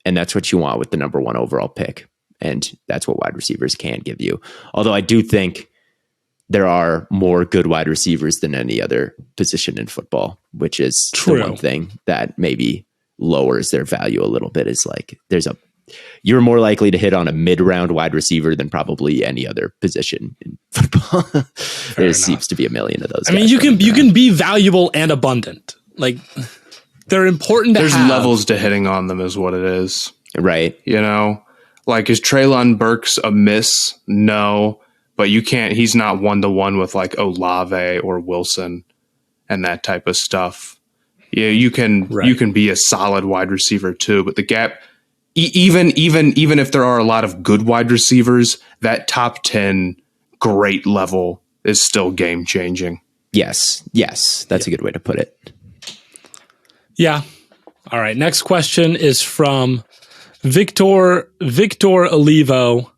and that's what you want with the number 1 overall pick, and that's what wide receivers can give you. Although I do think there are more good wide receivers than any other position in football, which is the one thing that maybe lowers their value a little bit. Is like you're more likely to hit on a mid-round wide receiver than probably any other position in football. There seems to be a million of those. I mean, you can be valuable and abundant. Like they're important to have. There's levels to hitting on them is what it is. Right. Like is Treylon Burks a miss? No. But he's not 1-to-1 with like Olave or Wilson and that type of stuff. Yeah, you can be a solid wide receiver too, but the gap, even if there are a lot of good wide receivers, that top 10 great level is still game changing. Yes, that's a good way to put it. Yeah. All right. Next question is from Victor Olivo.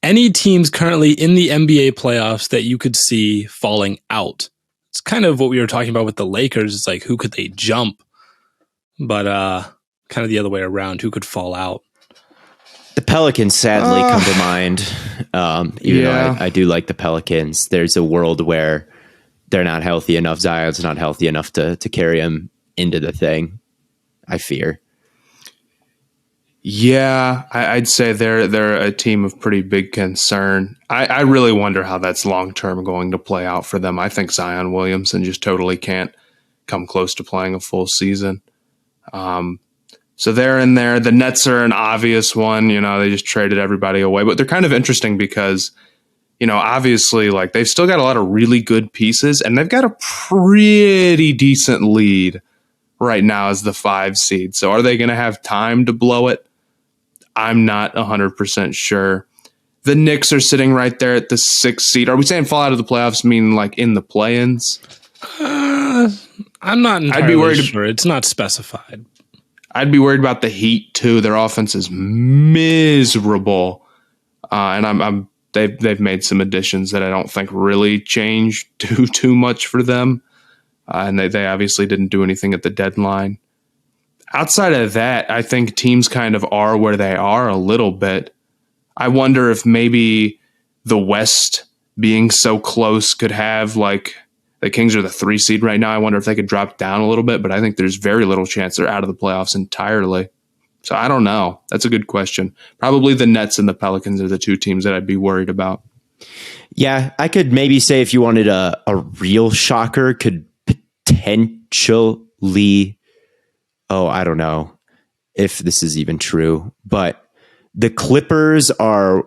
Any teams currently in the NBA playoffs that you could see falling out it's kind of what we were talking about with the Lakers. It's like, who could they jump? But kind of the other way around, who could fall out? The Pelicans sadly come to mind. Even though I do like the Pelicans, there's a world where they're not healthy enough. Zion's not healthy enough to carry him into the thing, I fear. Yeah, I'd say they're a team of pretty big concern. I really wonder how that's long-term going to play out for them. I think Zion Williamson just totally can't come close to playing a full season. So they're in there. The Nets are an obvious one. They just traded everybody away. But they're kind of interesting because, obviously, like, they've still got a lot of really good pieces, and they've got a pretty decent lead right now as the 5 seed. So are they going to have time to blow it? I'm not 100% sure. The Knicks are sitting right there at the 6th seed. Are we saying fall out of the playoffs, meaning like in the play-ins? I'm not entirely sure. It's not specified. I'd be worried about the Heat too. Their offense is miserable, and they've made some additions that I don't think really change too much for them, and they obviously didn't do anything at the deadline. Outside of that, I think teams kind of are where they are a little bit. I wonder if maybe the West being so close could have, like, the Kings are the 3 seed right now. I wonder if they could drop down a little bit, but I think there's very little chance they're out of the playoffs entirely. So I don't know. That's a good question. Probably the Nets and the Pelicans are the 2 teams that I'd be worried about. Yeah, I could maybe say if you wanted a real shocker, could potentially... I don't know if this is even true, but the Clippers are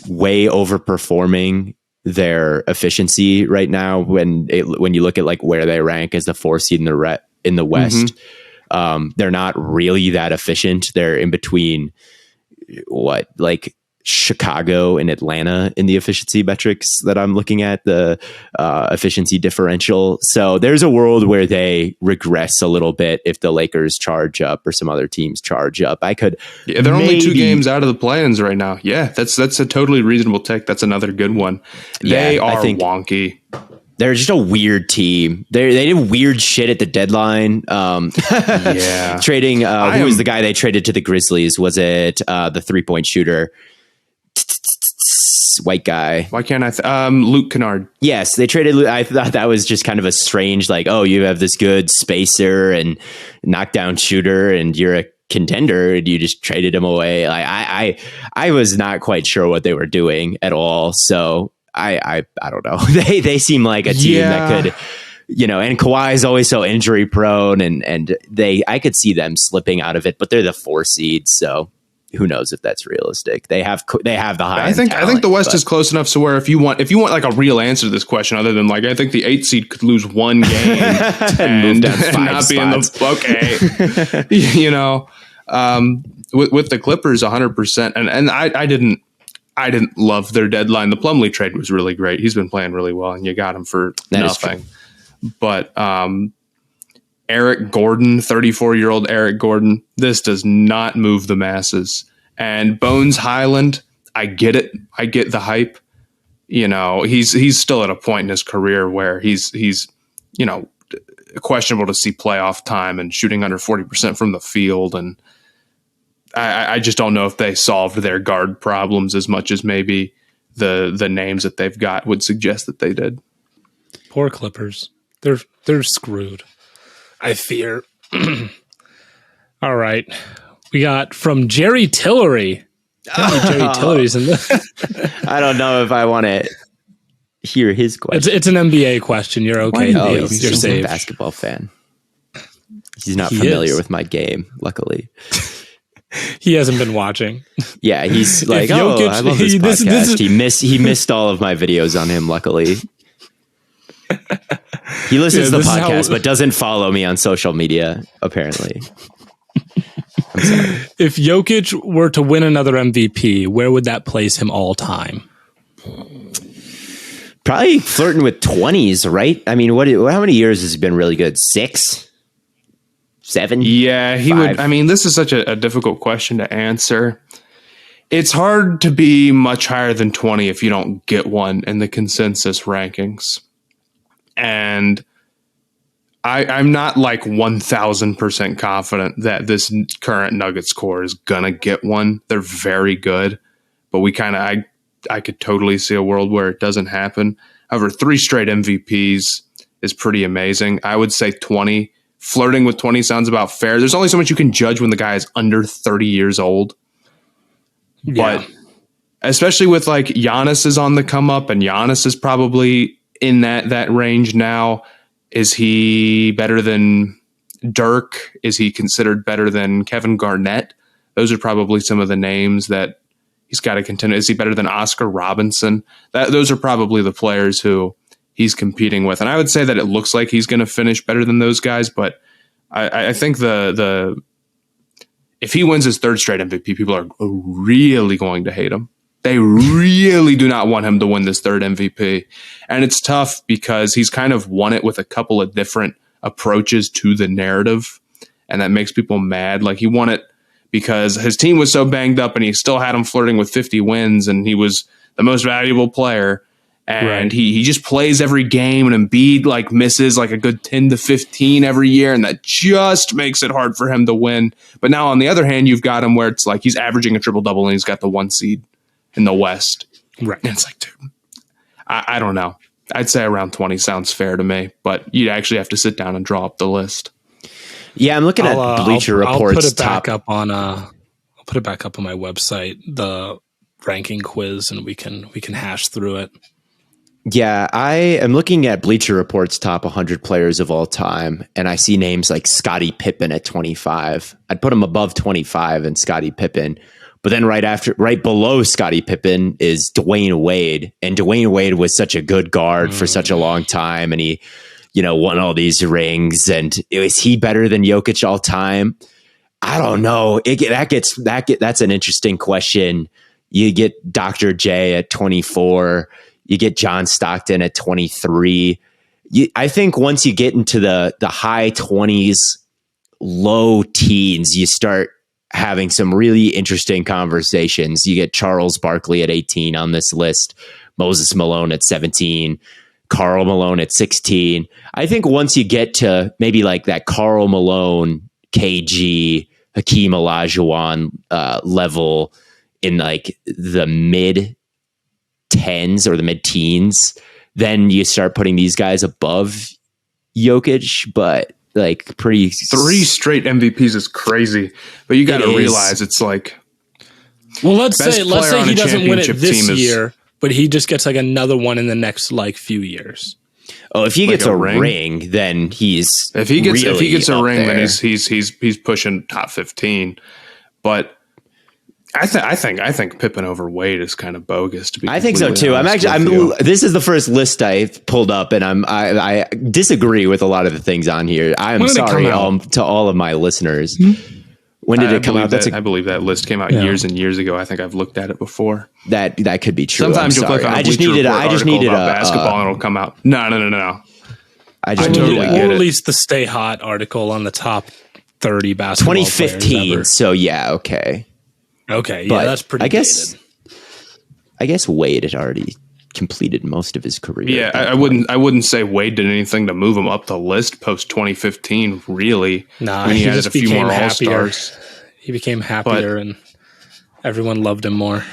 way overperforming their efficiency right now. When you look at like where they rank as the 4 seed in the West, they're not really that efficient. They're in between like Chicago and Atlanta in the efficiency metrics that I'm looking at, the efficiency differential. So there's a world where they regress a little bit if the Lakers charge up or some other teams charge up. They're only 2 games out of the play-ins right now. Yeah, that's a totally reasonable take. That's another good one. They are wonky. They're just a weird team. They did weird shit at the deadline. Trading who was the guy they traded to the Grizzlies? Was it the 3-point shooter? White guy. Why can't I? Luke Kennard. Yes, they traded. I thought that was just kind of a strange, like, oh, you have this good spacer and knockdown shooter, and you're a contender, and you just traded him away. I was not quite sure what they were doing at all. So I don't know. They seem like a team that could, and Kawhi is always so injury prone, and I could see them slipping out of it, but they're the 4 seed, so. Who knows if that's realistic? They have the high. I think the West is close enough to where if you want like a real answer to this question, other than like I think the 8 seed could lose 1 game and move down 5 not be in the with the Clippers 100%. And I didn't love their deadline. The Plumlee trade was really great. He's been playing really well, and you got him for nothing. But Eric Gordon, 34-year-old Eric Gordon, this does not move the masses. And Bones Highland, I get it. I get the hype. He's still at a point in his career where he's questionable to see playoff time and shooting under 40% from the field. And I just don't know if they solved their guard problems as much as maybe the names that they've got would suggest that they did. Poor Clippers. They're screwed, I fear. All right. We got from Jerry Tillery. Jerry Tillery's in the I don't know if I want to hear his question. It's an NBA question. You're okay. Oh, You're he's safe. a basketball fan. He's not familiar with my game, luckily. He hasn't been watching. Yeah, he's like, Jokic, I love this podcast. He missed all of my videos on him, luckily. He listens to the podcast, but doesn't follow me on social media, apparently. I'm sorry. If Jokic were to win another MVP, where would that place him all time? Probably flirting with 20s, right? I mean, how many years has he been really good? 6? 7? Yeah, he 5? would. I mean, this is such a difficult question to answer. It's hard to be much higher than 20 if you don't get one in the consensus rankings. And I'm not like 1,000% confident that this current Nuggets core is going to get one. They're very good, but I could totally see a world where it doesn't happen. However, 3 straight MVPs is pretty amazing. I would say 20. Flirting with 20 sounds about fair. There's only so much you can judge when the guy is under 30 years old. Yeah. But especially with like Giannis is on the come up, and Giannis is probably in that range now. Is he better than Dirk? Is he considered better than Kevin Garnett? Those are probably some of the names that he's got to contend. Is he better than Oscar Robinson? Those are probably the players who he's competing with. And I would say that it looks like he's going to finish better than those guys. But I think if he wins his 3rd straight MVP, people are really going to hate him. They really do not want him to win this 3rd MVP. And it's tough because he's kind of won it with a couple of different approaches to the narrative. And that makes people mad. Like, he won it because his team was so banged up and he still had him flirting with 50 wins and he was the most valuable player. And he just plays every game, and Embiid like misses like a good 10 to 15 every year. And that just makes it hard for him to win. But now on the other hand, you've got him where it's like he's averaging a triple-double and he's got the 1 seed in the West. Right. And it's like, dude, I don't know. I'd say around 20 sounds fair to me, but you'd actually have to sit down and draw up the list. Yeah, I'm looking at Bleacher Report's I'll put it back top. I'll put it back up on my website, the ranking quiz, and we can hash through it. Yeah, I am looking at Bleacher Report's top 100 players of all time, and I see names like Scottie Pippen at 25. I'd put him above 25 and Scottie Pippen. But then right below Scottie Pippen is Dwayne Wade. And Dwayne Wade was such a good guard for such a long time. And he, won all these rings. And is he better than Jokic all time? I don't know. That's an interesting question. You get Dr. J at 24. You get John Stockton at 23. I think once you get into the high 20s, low teens, you start having some really interesting conversations. You get Charles Barkley at 18 on this list, Moses Malone at 17, Karl Malone at 16. I think once you get to maybe like that Karl Malone, KG, Hakeem Olajuwon level in like the mid 10s or the mid teens, then you start putting these guys above Jokic, but like 3 straight MVPs is crazy, but you got to realize it's like, well, let's say he doesn't win it this year, but he just gets like another one in the next like few years. Oh, if he gets a ring, then he's if he gets a ring, there. then he's pushing top 15. But I think Pippen over Wade is kind of bogus. To be, I think so too. This is the first list I pulled up, and I disagree with a lot of the things on here. I am sorry to all of my listeners. Mm-hmm. When did it come out? I believe that list came out years and years ago. I think I've looked at it before. That could be true. Sometimes you'll click on I just needed a basketball and it'll come out. No. I totally get it. Or at least the Stay Hot article on the top 30 basketball 2015. So yeah, okay. Okay, but that's pretty dated. I guess Wade had already completed most of his career. Yeah, I wouldn't say Wade did anything to move him up the list post 2015, really. Nah, he added a few more All-Stars. He became happier and everyone loved him more.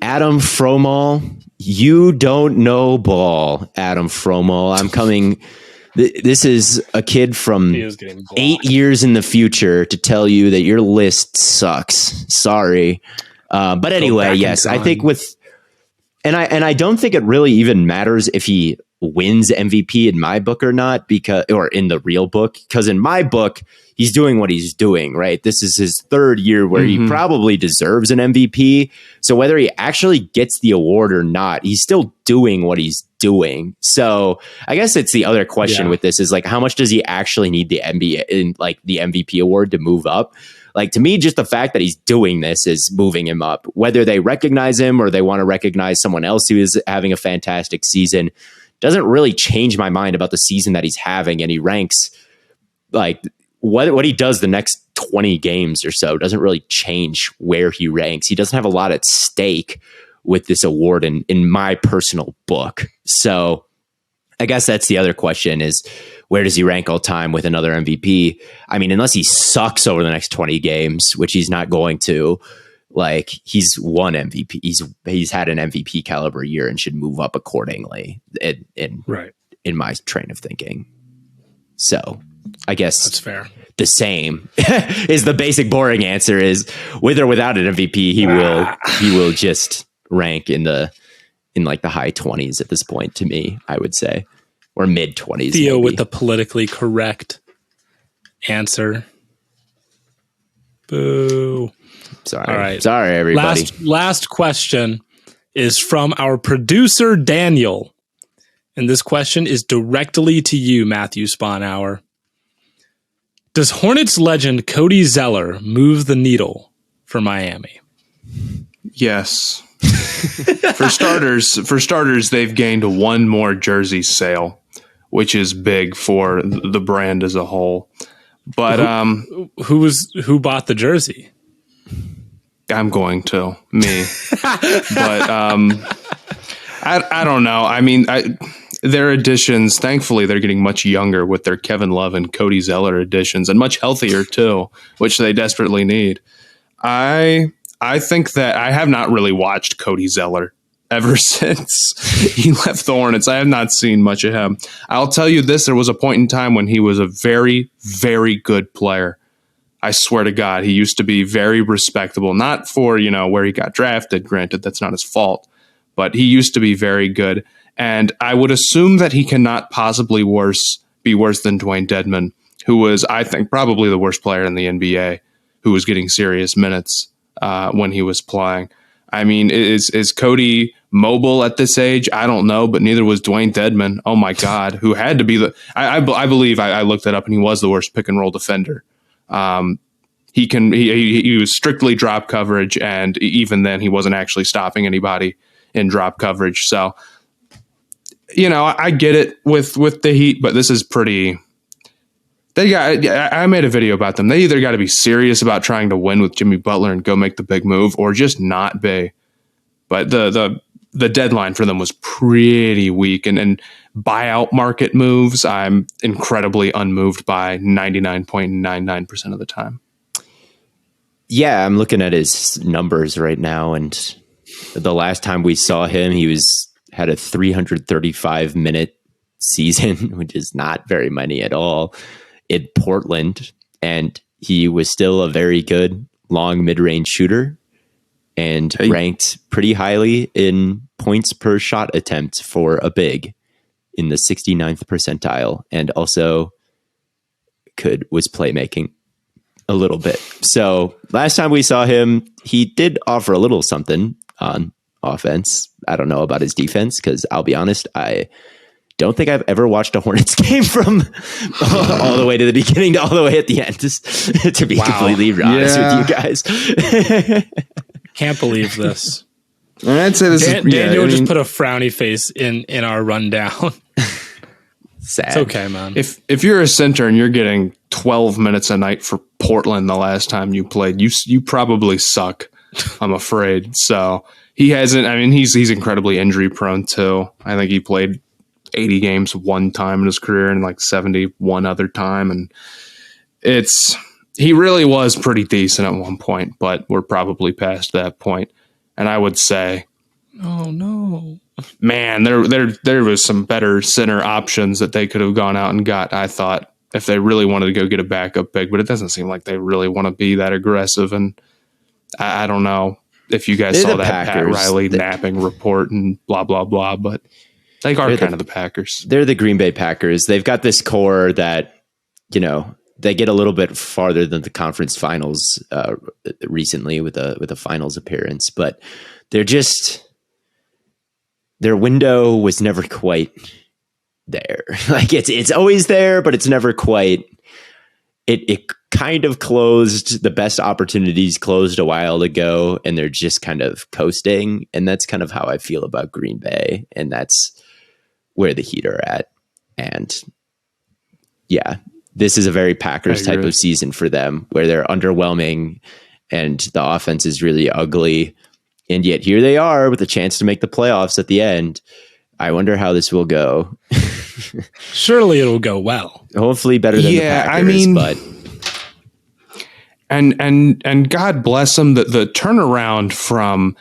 Adam Fromall, you don't know ball, Adam Fromall. I'm coming. This is a kid from 8 years in the future to tell you that your list sucks. Sorry. But anyway, yes, I think and I don't think it really even matters if he wins MVP in my book or not, or in the real book, because in my book, he's doing what he's doing, right? This is his 3rd year where he probably deserves an MVP. So whether he actually gets the award or not, he's still doing what he's doing. So I guess it's the other question with this is like, how much does he actually need the MVP award to move up? Like, to me, just the fact that he's doing this is moving him up. Whether they recognize him or they want to recognize someone else who is having a fantastic season doesn't really change my mind about the season that he's having. And he ranks like what he does the next 20 games or so doesn't really change where he ranks. He doesn't have a lot at stake with this award in my personal book. So I guess that's the other question is, where does he rank all time with another MVP? I mean, unless he sucks over the next 20 games, which he's not going to, like, he's won MVP. He's had an MVP caliber year and should move up accordingly in my train of thinking. So I guess that's fair. The same is the basic boring answer is with or without an MVP, he will just rank in like the high 20s at this point to me, I would say, or mid 20s. Theo with the politically correct answer. Boo. Sorry. All right. Sorry, everybody. Last question is from our producer, Daniel. And this question is directly to you, Matthew Sponhour. Does Hornets legend Cody Zeller move the needle for Miami? Yes. For starters, they've gained one more jersey sale, which is big for the brand as a whole. But who bought the jersey? I'm going to me, but I don't know. I mean, their additions, thankfully, they're getting much younger with their Kevin Love and Cody Zeller additions, and much healthier too, which they desperately need. I think that I have not really watched Cody Zeller ever since he left the Hornets. I have not seen much of him. I'll tell you this: there was a point in time when he was a very, very good player. I swear to God, he used to be very respectable. Not for where he got drafted. Granted, that's not his fault, but he used to be very good. And I would assume that he cannot possibly be worse than Dwayne Dedmon, who was, I think, probably the worst player in the NBA, who was getting serious minutes when he was playing. I mean, is Cody mobile at this age? I don't know, but neither was Dwayne Dedmon. Oh my God, who had to be I believe I looked it up, and he was the worst pick and roll defender. He was strictly drop coverage, and even then, he wasn't actually stopping anybody in drop coverage. So, I get it with the Heat, but this is pretty. I made a video about them. They either got to be serious about trying to win with Jimmy Butler and go make the big move, or just not be. But the deadline for them was pretty weak, and buyout market moves, I'm incredibly unmoved by 99.99% of the time. Yeah, I'm looking at his numbers right now, and the last time we saw him, he had a 335 minute season, which is not very many at all, in Portland, and he was still a very good long mid-range shooter and ranked pretty highly in points per shot attempt for a big in the 69th percentile, and also was playmaking a little bit. So last time we saw him, he did offer a little something on offense. I don't know about his defense, because I'll be honest, I don't think I've ever watched a Hornets game from all the way to the beginning to all the way at the end, to be completely honest with you guys. Can't believe this. I'd say this Daniel just put a frowny face in our rundown. Sad. It's okay, man. If you're a center and you're getting 12 minutes a night for Portland the last time you played, you probably suck, I'm afraid. So he hasn't. I mean, he's incredibly injury prone too. I think he played 80 games one time in his career and like 71 other time, and he really was pretty decent at one point, but we're probably past that point. And I would say, oh no, man, there was some better center options that they could have gone out and got, I thought, if they really wanted to go get a backup big, but it doesn't seem like they really want to be that aggressive. And I don't know if you guys saw that Pat Riley napping report and blah, blah, blah, but they are kind of the Packers. They're the Green Bay Packers. They've got this core that, they get a little bit farther than the conference finals recently with a finals appearance, but their window was never quite there. Like it's always there, but it's never quite. It kind of closed. The best opportunities closed a while ago, and they're just kind of coasting. And that's kind of how I feel about Green Bay, and that's where the Heat are at. And yeah, this is a very Packers type of season for them, where they're underwhelming and the offense is really ugly. And yet here they are with a chance to make the playoffs at the end. I wonder how this will go. Surely it'll go well. Hopefully better than the Packers, but and God bless them. The turnaround from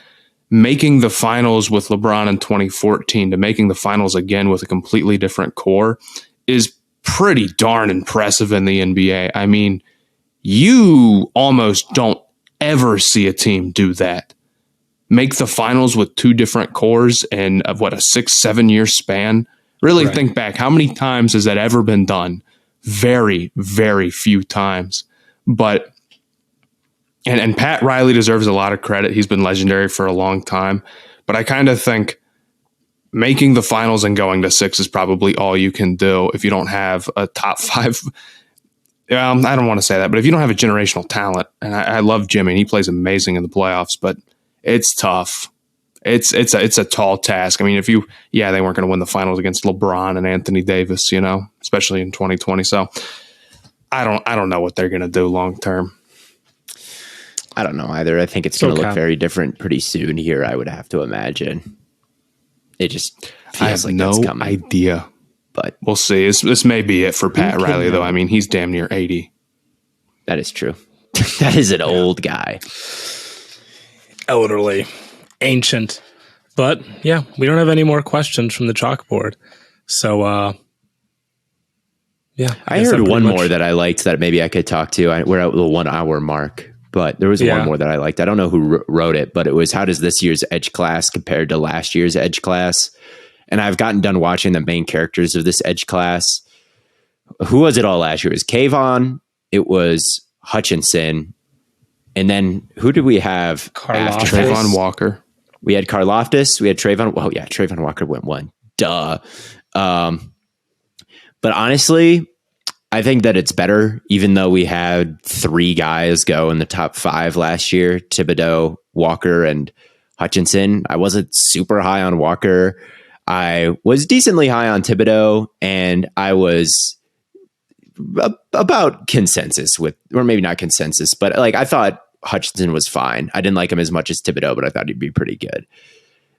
making the finals with LeBron in 2014 to making the finals again with a completely different core is pretty darn impressive in the NBA. I mean, you almost don't ever see a team do that. Make the finals with two different cores in a 6-7 year span. Really think back. How many times has that ever been done? Very, very few times. But and Pat Riley deserves a lot of credit. He's been legendary for a long time. But I kind of think making the finals and going to 6 is probably all you can do if you don't have a top 5. I don't want to say that, but if you don't have a generational talent, and I love Jimmy, and he plays amazing in the playoffs, but it's tough. It's a tall task. I mean, they weren't going to win the finals against LeBron and Anthony Davis, especially in 2020. So I don't know what they're going to do long term. I don't know either. I think it's going to look very different pretty soon here, I would have to imagine. It just feels like that's coming. I have no idea. But we'll see. This may be it for Pat Riley, though. I mean, he's damn near 80. That is true. That is an old guy. Elderly. Ancient. But, yeah, we don't have any more questions from the chalkboard. So, yeah. I heard one more that I liked that maybe I could talk to. We're at the 1 hour mark. But there was one more that I liked. I don't know who wrote it, but it was, how does this year's Edge class compared to last year's Edge class? And I've gotten done watching the main characters of this Edge class. Who was it all last year? It was Kayvon. It was Hutchinson. And then who did we have after Trayvon Walker? We had Karlaftis. We had Trayvon. Oh, yeah. Trayvon Walker went 1. Duh. But honestly, I think that it's better, even though we had 3 guys go in the top 5 last year, Thibodeau, Walker, and Hutchinson. I wasn't super high on Walker. I was decently high on Thibodeau, and I was about consensus with, or maybe not consensus, but I thought Hutchinson was fine. I didn't like him as much as Thibodeau, but I thought he'd be pretty good.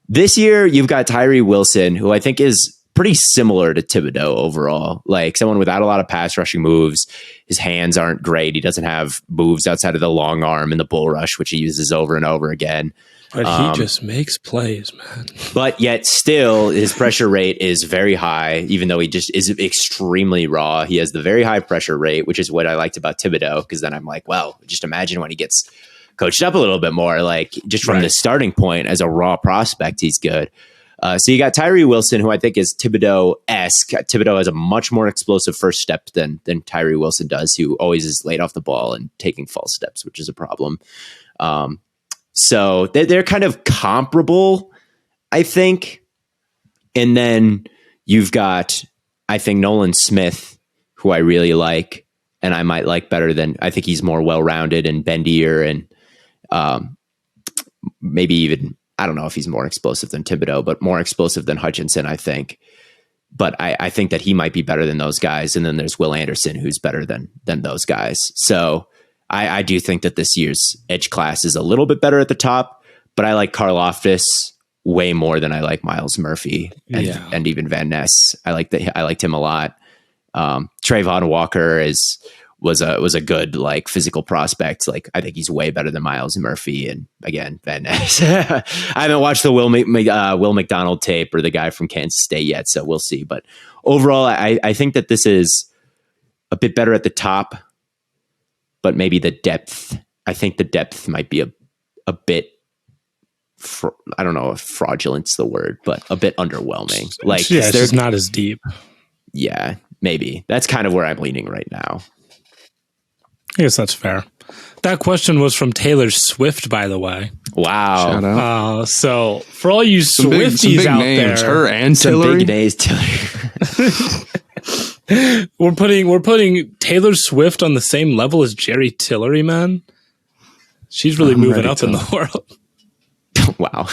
This year, you've got Tyree Wilson, who I think is pretty similar to Thibodeau overall. Like someone without a lot of pass rushing moves. His hands aren't great. He doesn't have moves outside of the long arm and the bull rush, which he uses over and over again. But he just makes plays, man. But yet still, his pressure rate is very high, even though he just is extremely raw. He has the very high pressure rate, which is what I liked about Thibodeau, because then I'm like, well, just imagine when he gets coached up a little bit more, like just from the starting point as a raw prospect, he's good. So you got Tyree Wilson, who I think is Thibodeau-esque. Thibodeau has a much more explosive first step than Tyree Wilson does, who always is laid off the ball and taking false steps, which is a problem. So they're kind of comparable, I think. And then you've got, I think, Nolan Smith, who I really like, and I might like better than, I think he's more well-rounded and bendier, and maybe even, I don't know if he's more explosive than Thibodeau, but more explosive than Hutchinson, I think. But I think that he might be better than those guys. And then there's Will Anderson, who's better than those guys. So I do think that this year's edge class is a little bit better at the top, but I like Karlaftis way more than I like Miles Murphy and even Van Ness. I liked him a lot. Trayvon Walker was a good like physical prospect. Like I think he's way better than Miles Murphy and again Van Ness. I haven't watched the Will McDonald tape or the guy from Kansas State yet, so we'll see. But overall, I think that this is a bit better at the top, but maybe the depth. I think the depth might be a bit. I don't know if fraudulent's the word, but a bit underwhelming. Like it's just not as deep. Yeah, maybe that's kind of where I'm leaning right now. I guess that's fair. That question was from Taylor Swift, by the way. Wow. Shout out. So for all you Swifties some big out names, there, her and some Tillery. big names, Tillery. we're putting Taylor Swift on the same level as Jerry Tillery, man. She's really moving up in the world. Wow.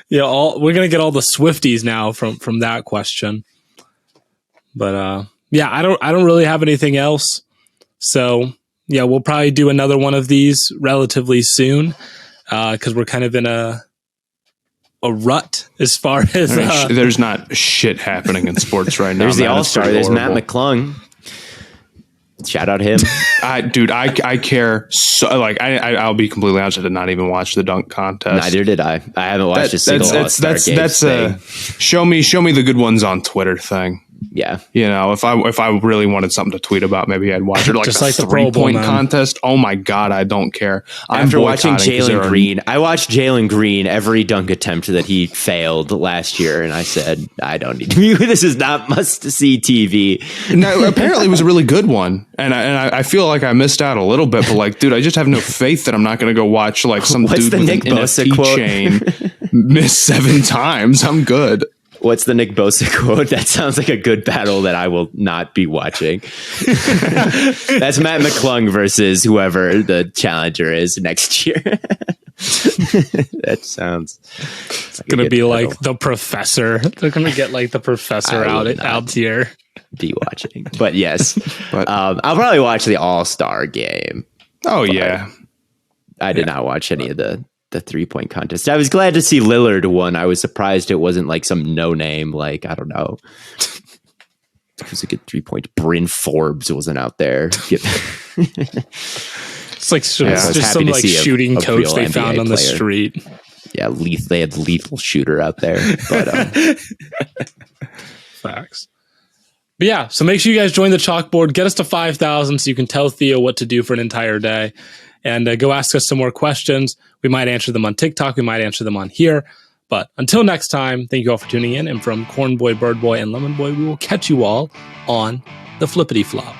Yeah, we're gonna get all the Swifties now from that question. But yeah, I don't really have anything else. So yeah, we'll probably do another one of these relatively soon because we're kind of in a a rut as far as there's not shit happening in sports right now. There's the man. All-Star. There's Matt McClung. Shout out him. I care so. Like I'll be completely honest. I did not even watch the dunk contest. Neither did I. I haven't watched a single All-Star game. That's a show me the good ones on Twitter thing. Yeah, you know, if I really wanted something to tweet about, maybe I'd watch it. Like just the like the 3-point contest. Oh my god, I don't care. After watching Jalen Green, I watched Jalen Green every dunk attempt that he failed last year, and I said, I don't need to. This is not must-see TV. No, apparently it was a really good one, and I feel like I missed out a little bit. But like, dude, I just have no faith that I'm not going to go watch like some What's dude the with Nick an Bosa NFT quote? chain miss 7 times. I'm good. What's the Nick Bosa quote? That sounds like a good battle that I will not be watching. That's Matt McClung versus whoever the challenger is next year. That sounds like going to be battle. Like the professor. They're going to get like the professor out here. Be watching. But yes, I'll probably watch the All-Star game. Oh, yeah. I did not watch any of the 3-point contest. I was glad to see Lillard won. I was surprised it wasn't like some no-name, like, I don't know. It was a good 3-point. Bryn Forbes wasn't out there. It's like just some like shooting coach they found on the street. Yeah, they had lethal shooter out there. But facts. But yeah, so make sure you guys join the Chalkboard. Get us to 5,000 so you can tell Theo what to do for an entire day. And go ask us some more questions. We might answer them on TikTok. We might answer them on here. But until next time, thank you all for tuning in. And from Corn Boy, Bird Boy, and Lemon Boy, we will catch you all on the Flippity Flop.